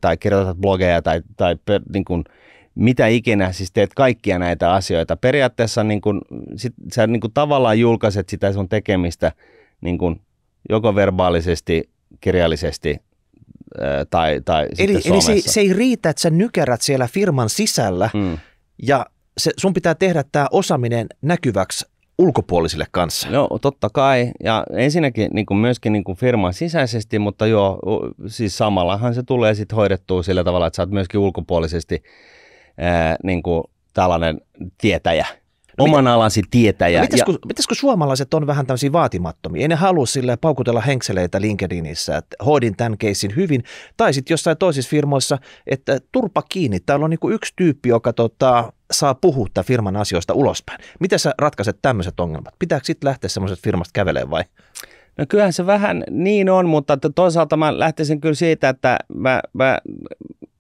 tai kirjoitat blogeja tai niin kuin mitä ikinä, siis teet kaikkia näitä asioita. Periaatteessa niin kuin, sä niin kuin tavallaan julkaiset sitä sun tekemistä niin kuin joko verbaalisesti, kirjallisesti tai sitten somessa. Eli se ei riitä, että sä nykärät siellä firman sisällä ja sun pitää tehdä tämä osaaminen näkyväksi ulkopuolisille kanssa. No totta kai, ja ensinnäkin niin kuin myöskin niin kuin firman sisäisesti, mutta joo, siis samallahan se tulee sitten hoidettua sillä tavalla, että sä oot myöskin ulkopuolisesti niin kuin tällainen tietäjä, oman alasi tietäjä. Mitäs kun suomalaiset on vähän tämmöisiä vaatimattomia, ei ne halua silleen paukutella henkseleitä LinkedInissä, että hoidin tämän keissin hyvin, tai sitten jossain toisissa firmoissa, että turpa kiinni, täällä on niinku yksi tyyppi, joka saa puhua firman asioista ulospäin. Miten sä ratkaiset tämmöiset ongelmat? Pitääkö sitten lähteä semmoisesta firmasta kävelemään vai? No kyllähän se vähän niin on, mutta toisaalta mä lähtisin kyllä siitä, että mä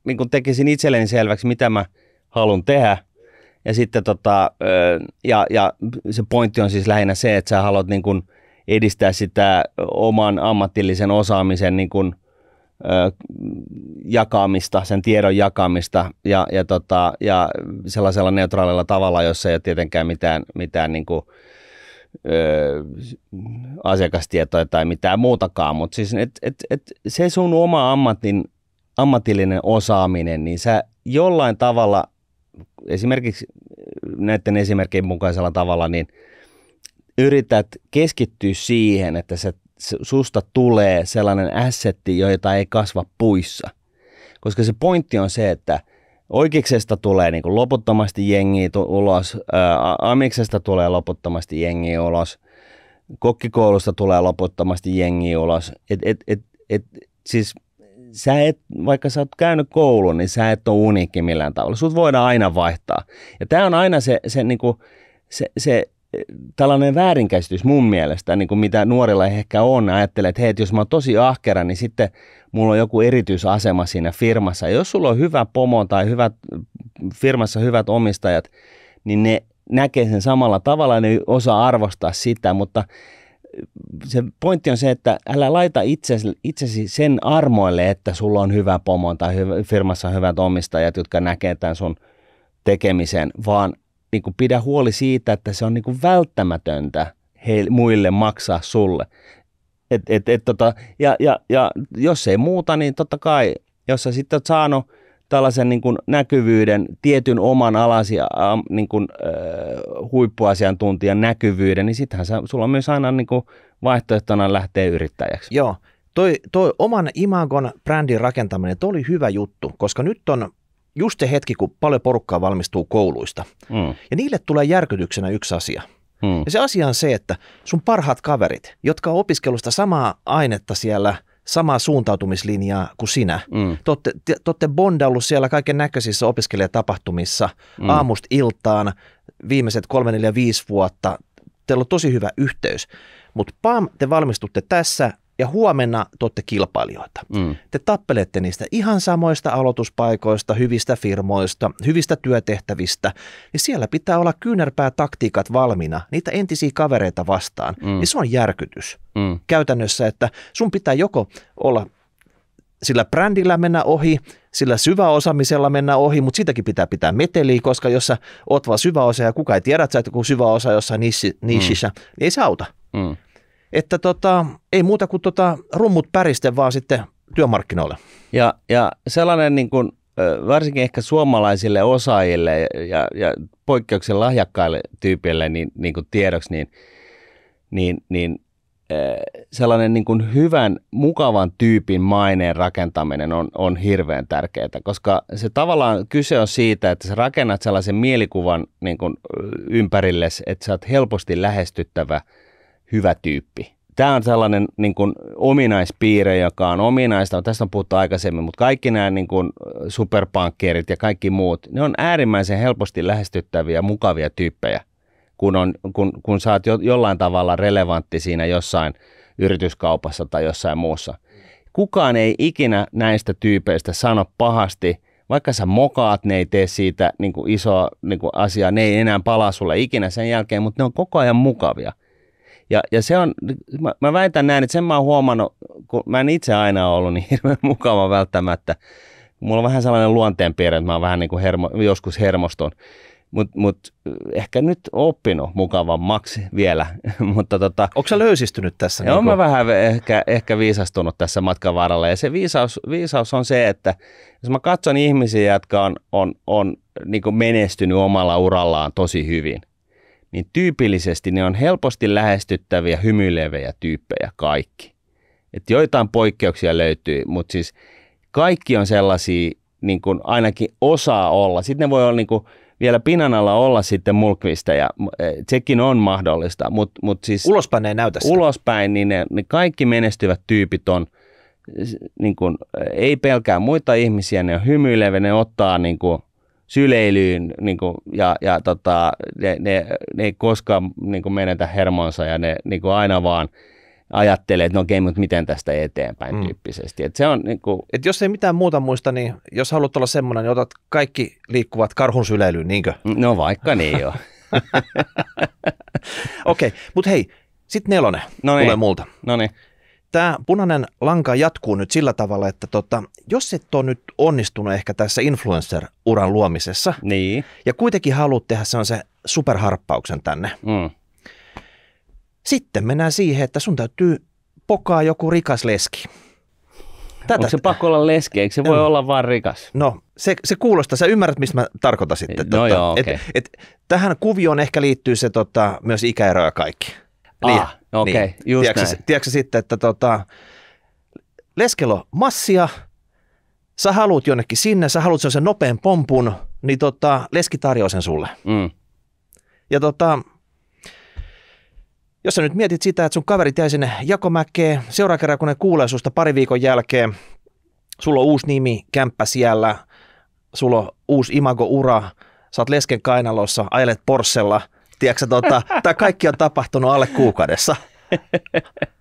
niin kuin tekisin itselleni selväksi, mitä mä haluan tehdä. Ja sitten ja se pointti on siis lähinnä se, että sä haluat niin kuin edistää sitä oman ammatillisen osaamisen niin kuin, jakamista, sen tiedon jakamista ja sellaisella neutraalilla tavalla, jossa ei ole tietenkään mitään niin kuin, asiakastietoja tai mitään muutakaan, mutta siis se sun oma ammatillinen osaaminen, niin sä jollain tavalla, esimerkiksi näiden esimerkkien mukaisella tavalla, niin yrität keskittyä siihen, että susta tulee sellainen assetti, jota ei kasva puissa. Koska se pointti on se, että oikeiksesta tulee niin kuin loputtomasti jengiä ulos, amiksesta tulee loputtomasti jengiä ulos, kokkikoulusta tulee loputtomasti jengiä ulos. Siis sä et, vaikka sä oot käynyt koulun, niin sä et ole uniikki millään tavalla. Sut voidaan aina vaihtaa. Ja tää on aina se tällainen väärinkäsitys mun mielestä, niin kuin mitä nuorilla ehkä on. Ajattelee, että hei, jos mä oon tosi ahkera, niin sitten mulla on joku erityisasema siinä firmassa. Ja jos sulla on hyvä pomo tai firmassa hyvät omistajat, niin ne näkee sen samalla tavalla ja ne osaa arvostaa sitä, mutta se pointti on se, että älä laita itsesi sen armoille, että sulla on hyvä pomo tai firmassa on hyvät omistajat, jotka näkee tämän sun tekemisen, vaan niin kuin pidä huoli siitä, että se on niin kuin välttämätöntä muille maksaa sulle. Ja jos ei muuta, niin totta kai, jos sä sitten oot saanut tällaisen niin kuin näkyvyyden, tietyn oman niin kuin, huippuasiantuntijan näkyvyyden, niin sittenhän sulla on myös aina niin kuin vaihtoehtona lähteä yrittäjäksi. Joo, toi oman imagon brändin rakentaminen, toi oli hyvä juttu, koska nyt on just se hetki, kun paljon porukkaa valmistuu kouluista. Ja niille tulee järkytyksenä yksi asia. Ja se asia on se, että sun parhaat kaverit, jotka on opiskellut sitä samaa ainetta siellä, samaa suuntautumislinjaa kuin sinä. Te olette bondaillut siellä kaiken näköisissä opiskelijatapahtumissa aamusta iltaan viimeiset 3, 4, 5 vuotta. Teillä on tosi hyvä yhteys, mutta te valmistutte tässä ja huomenna te olette kilpailijoita. Te tappelette niistä ihan samoista aloituspaikoista, hyvistä firmoista, hyvistä työtehtävistä, niin siellä pitää olla kyynärpäätaktiikat valmiina niitä entisiä kavereita vastaan. Niin se on järkytys käytännössä, että sun pitää joko olla sillä brändillä mennä ohi, sillä syväosaamisella mennä ohi, mutta sitäkin pitää meteliä, koska jos sä oot vaan syväosa ja kukaan ei tiedä, että sä oot joku syväosa jossain nichissä, niin ei se auta. Että ei muuta kuin rummut päriste vaan sitten työmarkkinoille. Ja sellainen niin kuin, varsinkin ehkä suomalaisille osaajille ja poikkeuksen lahjakkaille tyypille niin kuin tiedoksi, niin sellainen niin kuin hyvän, mukavan tyypin maineen rakentaminen on hirveän tärkeää, koska se tavallaan kyse on siitä, että sä rakennat sellaisen mielikuvan niin kuin ympärillesi, että sä oot helposti lähestyttävä hyvä tyyppi. Tämä on sellainen niin kuin ominaispiirre, joka on ominaista, tästä on puhuttu aikaisemmin, mutta kaikki nämä niin kuin superpankkeerit ja kaikki muut, ne on äärimmäisen helposti lähestyttäviä, mukavia tyyppejä, kun sä oot jollain tavalla relevantti siinä jossain yrityskaupassa tai jossain muussa. Kukaan ei ikinä näistä tyypeistä sano pahasti, vaikka sä mokaat, ne ei tee siitä niin kuin isoa niin kuin asiaa, ne ei enää palaa sulle ikinä sen jälkeen, mutta ne on koko ajan mukavia. Ja se on, mä väitän näin, että sen mä oon huomannut, kun mä en itse aina ollut niin hirveän mukava välttämättä. Mulla on vähän sellainen luonteenpiirre, että mä oon vähän niin kuin joskus hermostun. Mutta ehkä nyt oppinut mukavammaksi vielä. Mutta onko sä löysistynyt tässä? Joo, mä vähän ehkä viisastunut tässä matkan varrella. Ja se viisaus on se, että jos mä katson ihmisiä, jotka on niin kuin menestynyt omalla urallaan tosi hyvin, niin tyypillisesti ne on helposti lähestyttäviä, hymyileviä tyyppejä kaikki. Että joitain poikkeuksia löytyy, mutta siis kaikki on sellaisia, niin kuin ainakin osaa olla. Sitten ne voi olla niin kuin vielä pinnan alla olla sitten mulkvisteja, sekin on mahdollista, mutta siis ulospäin ei näytä sitä. Ulospäin, niin ne kaikki menestyvät tyypit on, niin kuin, ei pelkää muita ihmisiä, ne on hymyileviä, ne ottaa niin kuin syleilyyn niin kuin, ne ei koskaan niin kuin menetä hermonsa ja ne niin kuin aina vaan ajattelee, että no okei, mutta miten tästä eteenpäin tyyppisesti. Et se on, niin kuin et jos ei mitään muuta muista, niin jos haluat olla semmoinen, niin otat kaikki liikkuvat karhun syleilyyn, niinkö? No vaikka niin joo. Okei, mutta hei, sitten 4 tulee multa. Noniin. Tämä punainen lanka jatkuu nyt sillä tavalla, että jos et ole nyt onnistunut ehkä tässä influencer-uran luomisessa, niin, ja kuitenkin haluat tehdä se superharppauksen tänne, sitten mennään siihen, että sun täytyy pokaa joku rikas leski. Onko se pakko olla leski? Eikö se voi olla vaan rikas? No, se kuulostaa. Sä ymmärrät, mistä mä tarkoitan sitten. No joo, okei. Tähän kuvioon ehkä liittyy se myös ikäero ja kaikki. Okei, just näin. Tiedätkö sitten, että leskellä on massia, sä haluat jonnekin sinne, sä haluat sen nopean pompun, niin leski tarjoaa sen sulle. Ja jos sä nyt mietit sitä, että sun kaverit jäi sinne Jakomäkeen, seuraava kerran kun ne kuulee susta pari viikon jälkeen, sulla on uusi nimi, kämppä siellä, sulla on uusi imago-ura, sä oot lesken kainalossa, ajelet Porschella, tiedätkö, tämä kaikki on tapahtunut alle kuukaudessa.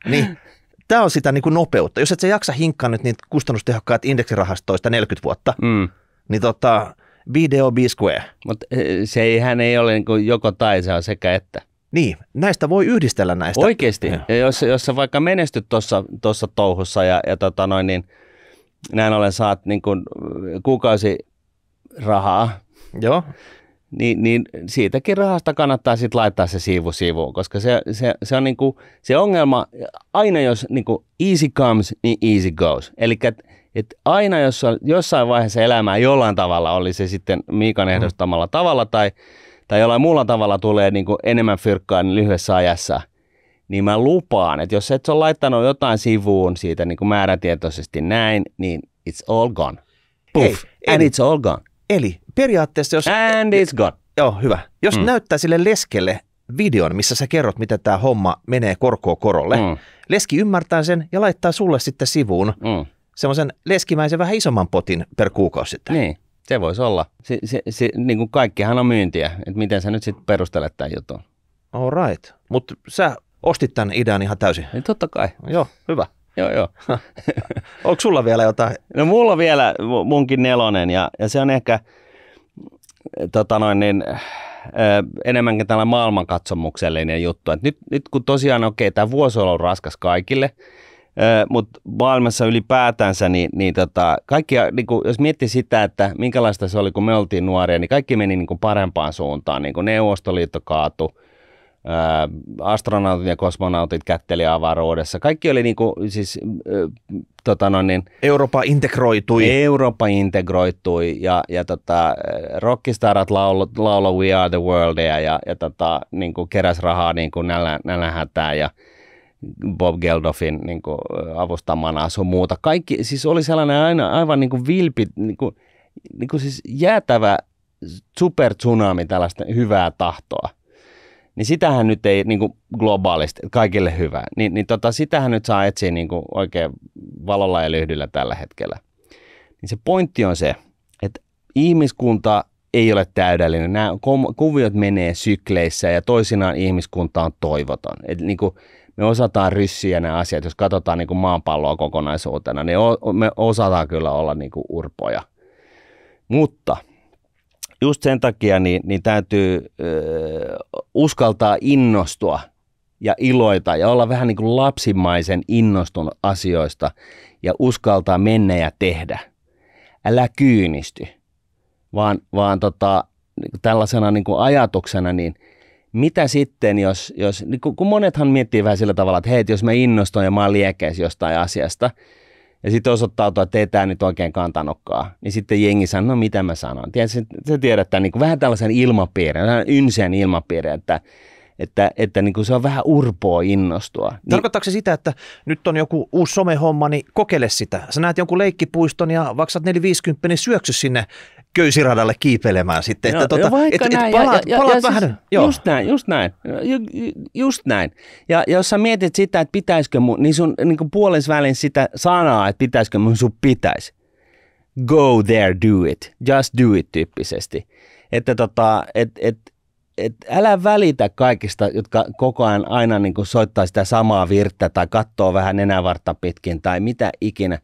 Niin, tämä on sitä niin kuin nopeutta. Jos et sä jaksa hinkkaa nyt niitä kustannustehokkaat indeksirahastoista 40 vuotta, niin video be square. Mutta sehän ei ole niin kuin joko tai, se on sekä että. Niin, näistä voi yhdistellä näistä. Oikeasti. Ja jos sä vaikka menestyt tuossa touhussa ja niin näin ollen saat niin kuin kuukausirahaa, joo, niin siitäkin rahasta kannattaa sitten laittaa se siivu sivuun, koska se on niinku se ongelma, aina jos niinku easy comes, niin easy goes. Eli että aina jossain vaiheessa elämää jollain tavalla, oli se sitten Miikan ehdostamalla tavalla tai jollain muulla tavalla tulee niin kuin enemmän fyrkkaa niin lyhyessä ajassa, niin mä lupaan, että jos et ole laittanut jotain sivuun siitä niin kuin määrätietoisesti näin, niin it's all gone. Puff, and it's all gone. Eli periaatteessa jos... And it's gone. Joo, hyvä. Jos näyttää sille leskelle videon, missä sä kerrot, miten tämä homma menee korkoa korolle, leski ymmärtää sen ja laittaa sulle sitten sivuun semmoisen leskimäisen vähän isomman potin per kuukausi sitten. Niin, se voisi olla. Niin kuin kaikkihan on myyntiä, että miten sä nyt sitten perustelet tämän jutun. All right, mutta sä ostit tämän idean ihan täysin. Niin totta kai. Joo, hyvä. Joo. Onko sulla vielä jotain? No mulla vielä munkin 4 ja se on ehkä enemmänkin tällainen maailmankatsomuksellinen juttu. Et nyt kun tosiaan tämä vuosi on ollut raskas kaikille, mutta maailmassa ylipäätänsä, niin kaikki, niin jos miettii sitä, että minkälaista se oli, kun me oltiin nuoria, niin kaikki meni niin kuin parempaan suuntaan. Niin kuin Neuvostoliitto kaatui, astronautit ja kosmonautit kätteli avaruudessa. Kaikki oli niin kuin, siis, Eurooppa integroitui ja rockistarat lauloi We Are the World ja niin kuin keräs rahaa niin kuin nälänhätään ja Bob Geldofin niin kuin avustamana sun muuta. Kaikki siis oli sellainen aivan niin kuin vilpi, niin kuin siis jäätävä supertsunami tällaista hyvää tahtoa. Niin sitähän nyt ei niin kuin globaalisti, kaikille hyvä, niin sitähän nyt saa etsiä niin kuin oikein valolla ja lyhdyllä tällä hetkellä. Niin se pointti on se, että ihmiskunta ei ole täydellinen. Nämä kuviot menee sykleissä ja toisinaan ihmiskunta on toivoton. Et niin kuin me osataan ryssiä nämä asiat, jos katsotaan niin kuin maapalloa kokonaisuutena, niin me osataan kyllä olla niin kuin urpoja. Mutta just sen takia niin täytyy uskaltaa innostua ja iloita ja olla vähän niin kuin lapsimaisen innostunut asioista ja uskaltaa mennä ja tehdä. Älä kyynisty, vaan tällaisena niin kuin ajatuksena, niin mitä sitten, jos niin kun monethan miettii vähän sillä tavalla, että hei, jos mä innostun ja mä oon liekeis jostain asiasta, ja sitten osoittautuu, että ei tämä nyt oikein kantanutkaan, niin sitten jengi sanoo, no mitä mä sanon. Se tiedettä niin kuin vähän tällaisen ilmapiirin, ynsen ilmapiirin, että niin kuin se on vähän urpoa innostua. Tarkoittaako se sitä, että nyt on joku uusi somehomma, niin kokeile sitä. Sä näet jonkun leikkipuiston ja vaikka sä oot 450, niin syöksy sinne köysiradalle kiipelemään sitten. Että palaat vähän. Siis just näin. Ja jos sä mietit sitä, että pitäisikö mun, niin sun niin puolesvälin sitä sanaa, että pitäisikö mun sun pitäisi. Go there, do it. Just do it tyyppisesti. Että älä välitä kaikista, jotka koko ajan aina niin kuin soittaa sitä samaa virttä tai katsoo vähän nenävartta pitkin tai mitä ikinä.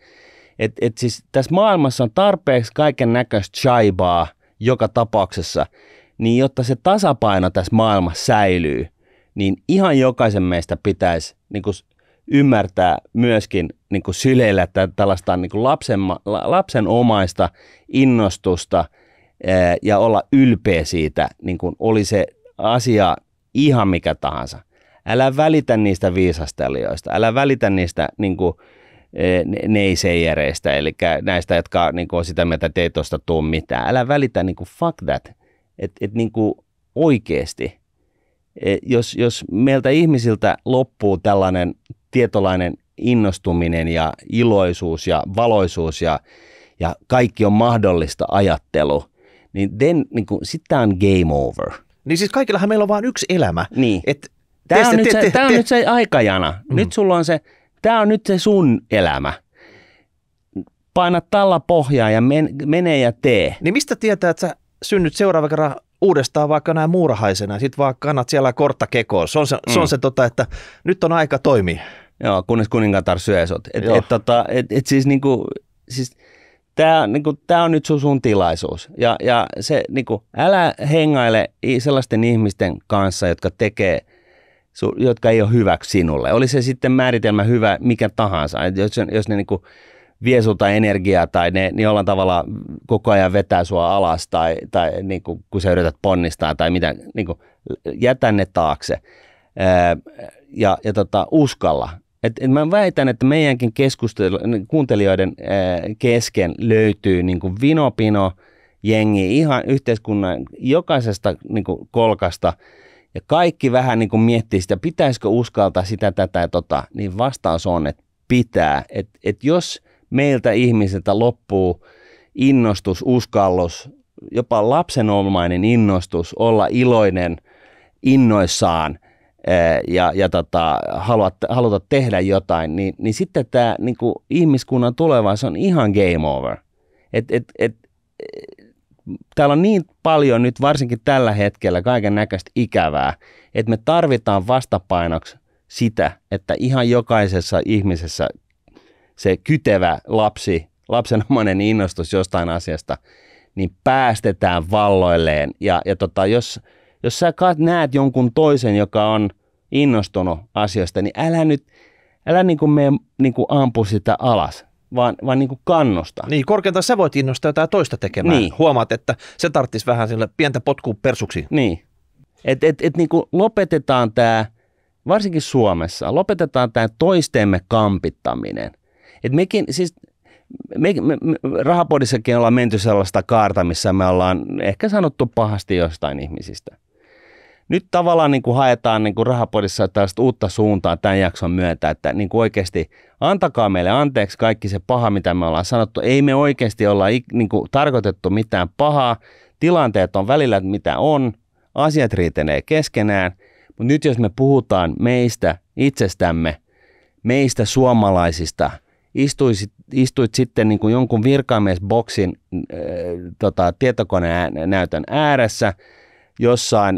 Siis tässä maailmassa on tarpeeksi kaiken näköistä shaibaa joka tapauksessa, niin jotta se tasapaino tässä maailmassa säilyy, niin ihan jokaisen meistä pitäisi niin kuin ymmärtää myöskin niin kuin syleillä tällaista niin kuin lapsenomaista innostusta ja olla ylpeä siitä, niin kuin oli se asia ihan mikä tahansa. Älä välitä niistä viisastelijoista, älä välitä niistä niin kuin neiseijereistä, eli näistä, jotka niin kuin on sitä mieltä, että ei tuosta tule mitään. Älä välitä niin kuin fuck that, että niin kuin oikeasti, jos meiltä ihmisiltä loppuu tällainen tietynlainen innostuminen ja iloisuus ja valoisuus ja kaikki on mahdollista ajattelu, niin sitten on game over. Niin siis kaikillahan meillä on vain yksi elämä. Niin. Tämä on nyt se aikajana. Nyt sulla on se, tämä on nyt se sun elämä. Paina talla pohjaa ja mene ja tee. Niin mistä tietää, että sä synnyt seuraava kerran uudestaan vaikka näin muurahaisena ja sit vaan kannat siellä kortta kekoon. Se on se, että nyt on aika toimia. Joo, kunnes kuningatar syö sut. Tämä on nyt sun tilaisuus. Ja se, älä hengaile sellaisten ihmisten kanssa, jotka ei ole hyväksi sinulle. Oli se sitten määritelmä hyvä mikä tahansa. Jos ne vie sulta energiaa tai ne jollain tavalla koko ajan vetää sua alas tai kun sä yrität ponnistaa tai mitä, jätä ne taakse. Ja uskalla. Mä väitän, että meidänkin kuuntelijoiden kesken löytyy niin kuin vinopino jengi ihan yhteiskunnan jokaisesta niin kuin kolkasta, ja kaikki vähän niin kuin miettii sitä, pitäisikö uskaltaa sitä, tätä ja niin vastaus on, että pitää. Että jos meiltä ihmisiltä loppuu innostus, uskallus, jopa lapsenomainen innostus olla iloinen, innoissaan ja haluta tehdä jotain, niin sitten tämä niin kuin ihmiskunnan tulevaisuus on ihan game over. Täällä on niin paljon nyt varsinkin tällä hetkellä kaiken näköistä ikävää, että me tarvitaan vastapainoksi sitä, että ihan jokaisessa ihmisessä se kytevä lapsenomainen innostus jostain asiasta, niin päästetään valloilleen. Ja jos sä näet jonkun toisen, joka on innostunut asioista, niin älä niin kuin mene niin kuin ampu sitä alas, vaan niin kuin kannusta. Niin, korkeintaan sä voit innostaa jotain toista tekemään. Niin. Huomaat, että se tarvitsisi vähän sille pientä potkua persuksi. Niin. Et niin kuin lopetetaan tämä, varsinkin Suomessa, lopetetaan tämä toistemme kampittaminen. Et mekin, siis me Rahapodissakin ollaan menty sellaista kaarta, missä me ollaan ehkä sanottu pahasti jostain ihmisistä. Nyt tavallaan niin kuin haetaan niin kuin Rahapodissa tällaista uutta suuntaa tämän jakson myötä, että niin kuin oikeasti antakaa meille anteeksi kaikki se paha, mitä me ollaan sanottu. Ei me oikeasti olla niin kuin tarkoitettu mitään pahaa. Tilanteet on välillä mitä on, asiat riitenee keskenään, mutta nyt jos me puhutaan meistä itsestämme, meistä suomalaisista, istuit sitten niin kuin jonkun virkamiesboksin tietokonenäytön ääressä,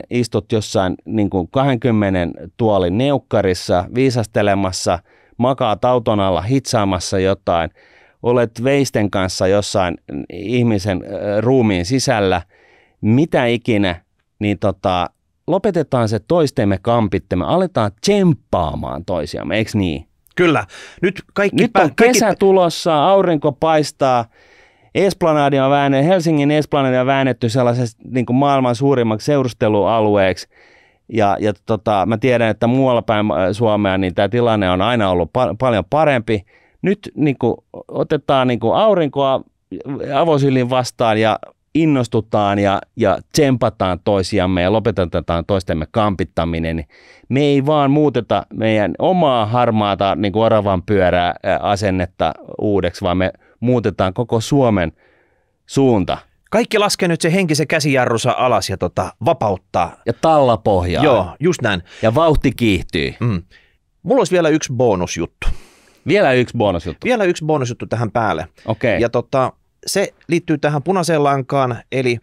istut jossain niin kuin 20 tuolin neukkarissa viisastelemassa, makaat auton alla hitsaamassa jotain, olet veisten kanssa jossain ihmisen ruumiin sisällä, mitä ikinä, niin lopetetaan se toistemme kampittemme, aletaan tsemppaamaan toisiamme, eikö niin? Kyllä. Nyt on kesä tulossa, aurinko paistaa, Helsingin Esplanadi on väännetty sellaisesta niin kuin maailman suurimmaksi seurustelualueeksi. Ja mä tiedän, että muualla päin Suomea niin tämä tilanne on aina ollut paljon parempi. Nyt niin kuin, otetaan niin kuin aurinkoa avosylin vastaan ja innostutaan ja tsempataan toisiamme ja lopetetaan toistemme kampittaminen. Me ei vaan muuteta meidän omaa harmaata niin kuin oravan pyörää asennetta uudeksi, vaan me muutetaan koko Suomen suunta. Kaikki laskee nyt se henkisen käsijarrunsa alas ja vapauttaa. Ja talla pohjaa. Joo, just näin. Ja vauhti kiihtyy. Mulla olisi vielä yksi bonusjuttu. Vielä yksi bonusjuttu tähän päälle. Okei. Ja se liittyy tähän punaiseen lankaan, eli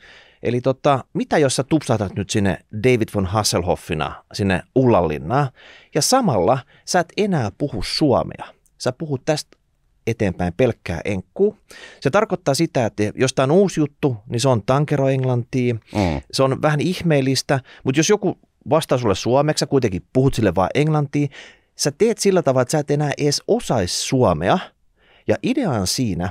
mitä jos sä tupsahtat nyt sinne David von Hasselhoffina sinne Ullanlinnaan, ja samalla sä et enää puhu suomea. Sä puhut tästä eteenpäin pelkkää enkkuu. Se tarkoittaa sitä, että jos tämä on uusi juttu, niin se on tankeroenglantia, se on vähän ihmeellistä, mutta jos joku vastaa sulle suomeksi, sä kuitenkin puhut sille vaan englantia, sä teet sillä tavalla, että sä et enää edes osaisi suomea, ja idea on siinä,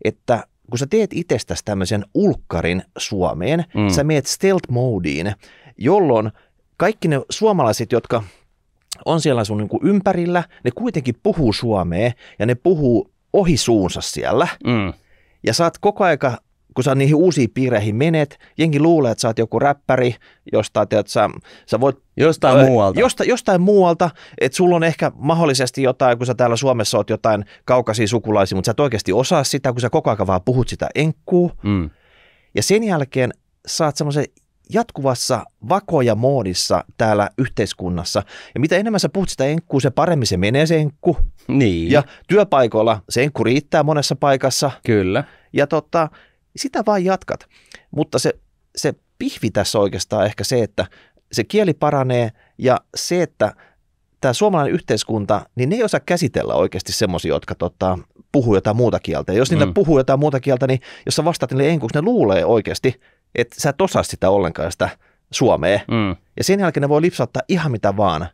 että kun sä teet itsestäsi tämmöisen ulkkarin Suomeen, sä meet stealth-moodiin, jolloin kaikki ne suomalaiset, jotka on siellä sun niin kuin ympärillä, ne kuitenkin puhuu suomea ja ne puhuu ohi suunsa siellä. Ja sä oot koko aika, kun sä niihin uusiin piireihin menet, jengi luulee, että sä oot joku räppäri, jostain, että sä voit jostain muualta, että sulla on ehkä mahdollisesti jotain, kun sä täällä Suomessa oot jotain kaukaisia sukulaisia, mutta sä et oikeasti osaa sitä, kun sä koko aika vaan puhut sitä enkkuu. Ja sen jälkeen sä oot semmoisen jatkuvassa vakoja-moodissa täällä yhteiskunnassa. Ja mitä enemmän sä puhut sitä enkkuu, se paremmin se menee se enkku. Niin. Ja työpaikoilla se enkku riittää monessa paikassa. Kyllä. Ja sitä vaan jatkat. Mutta se pihvi tässä oikeastaan ehkä se, että se kieli paranee ja se, että tämä suomalainen yhteiskunta, niin ne ei osaa käsitellä oikeasti semmoisia, jotka puhuu jotain muuta kieltä. Ja jos niillä puhuu jotain muuta kieltä, niin jos sä vastaat niille enkuksi, ne luulee oikeasti, että sä et osaa sitä ollenkaan sitä suomea. Ja sen jälkeen ne voi lipsauttaa ihan mitä vaan,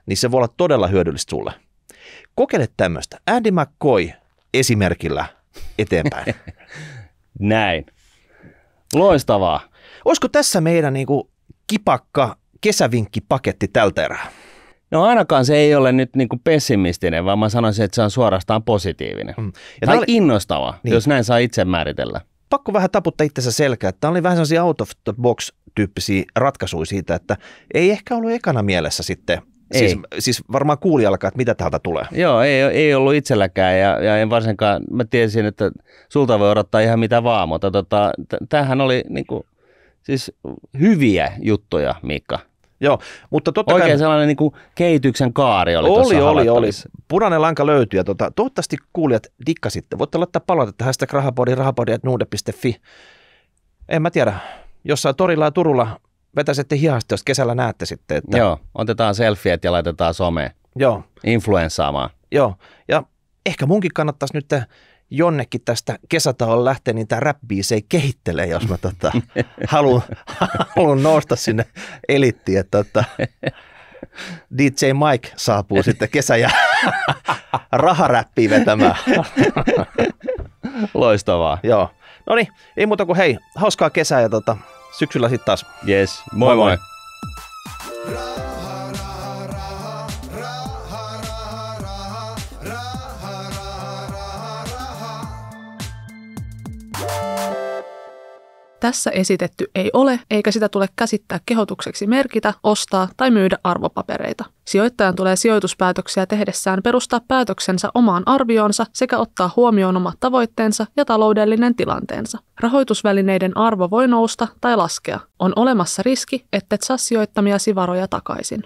niin se voi olla todella hyödyllistä sulle. Kokeile tämmöistä. Andy McCoy esimerkillä eteenpäin. Näin. Loistavaa. Olisiko tässä meidän kipakka kesävinkkipaketti tältä erää? No ainakaan se ei ole nyt niin kuin pessimistinen, vaan mä sanoisin, että se on suorastaan positiivinen. Ja tai innostava, niin. Jos näin saa itse määritellä. Pakko vähän taputtaa itsensä selkää, että tämä oli vähän sellaisia out of the box -tyyppisiä ratkaisuja siitä, että ei ehkä ollut ekana mielessä sitten, siis varmaan kuulijallakaan, että mitä täältä tulee. Joo, ei ollut itselläkään ja en varsinkaan, mä tiesin, että sulta voi odottaa ihan mitä vaan, mutta tämähän oli niinku, siis hyviä juttuja, Miikka. Joo, mutta totta oikein kai sellainen niin kuin kehityksen kaari oli tuossa havaittavissa. Oli. Punainen lanka löytyi ja toivottavasti kuulijat dikkasitte. Voitte laittaa palautetta #rahapodi@nuude.fi. En mä tiedä, jossain torilla ja Turulla vetäisitte hihasta, jos kesällä näette sitten. Että... Joo, otetaan selfieet ja laitetaan someen. Joo. Influenssaamaan. Joo, ja ehkä munkin kannattaisi nyt jonnekin tästä kesätauolla lähteä, niin tämä rap-biisei kehittelee, jos mä haluan nousta sinne elittiin, että DJ Mike saapuu sitten kesä- ja raharäppiä vetämään. Loistavaa. Joo. No niin, ei muuta kuin hei, hauskaa kesää ja syksyllä sitten taas. Yes, moi moi. Tässä esitetty ei ole, eikä sitä tule käsittää kehotukseksi merkitä, ostaa tai myydä arvopapereita. Sijoittajan tulee sijoituspäätöksiä tehdessään perustaa päätöksensä omaan arvioonsa sekä ottaa huomioon omat tavoitteensa ja taloudellinen tilanteensa. Rahoitusvälineiden arvo voi nousta tai laskea. On olemassa riski, ettet saa sijoittamiasi varoja takaisin.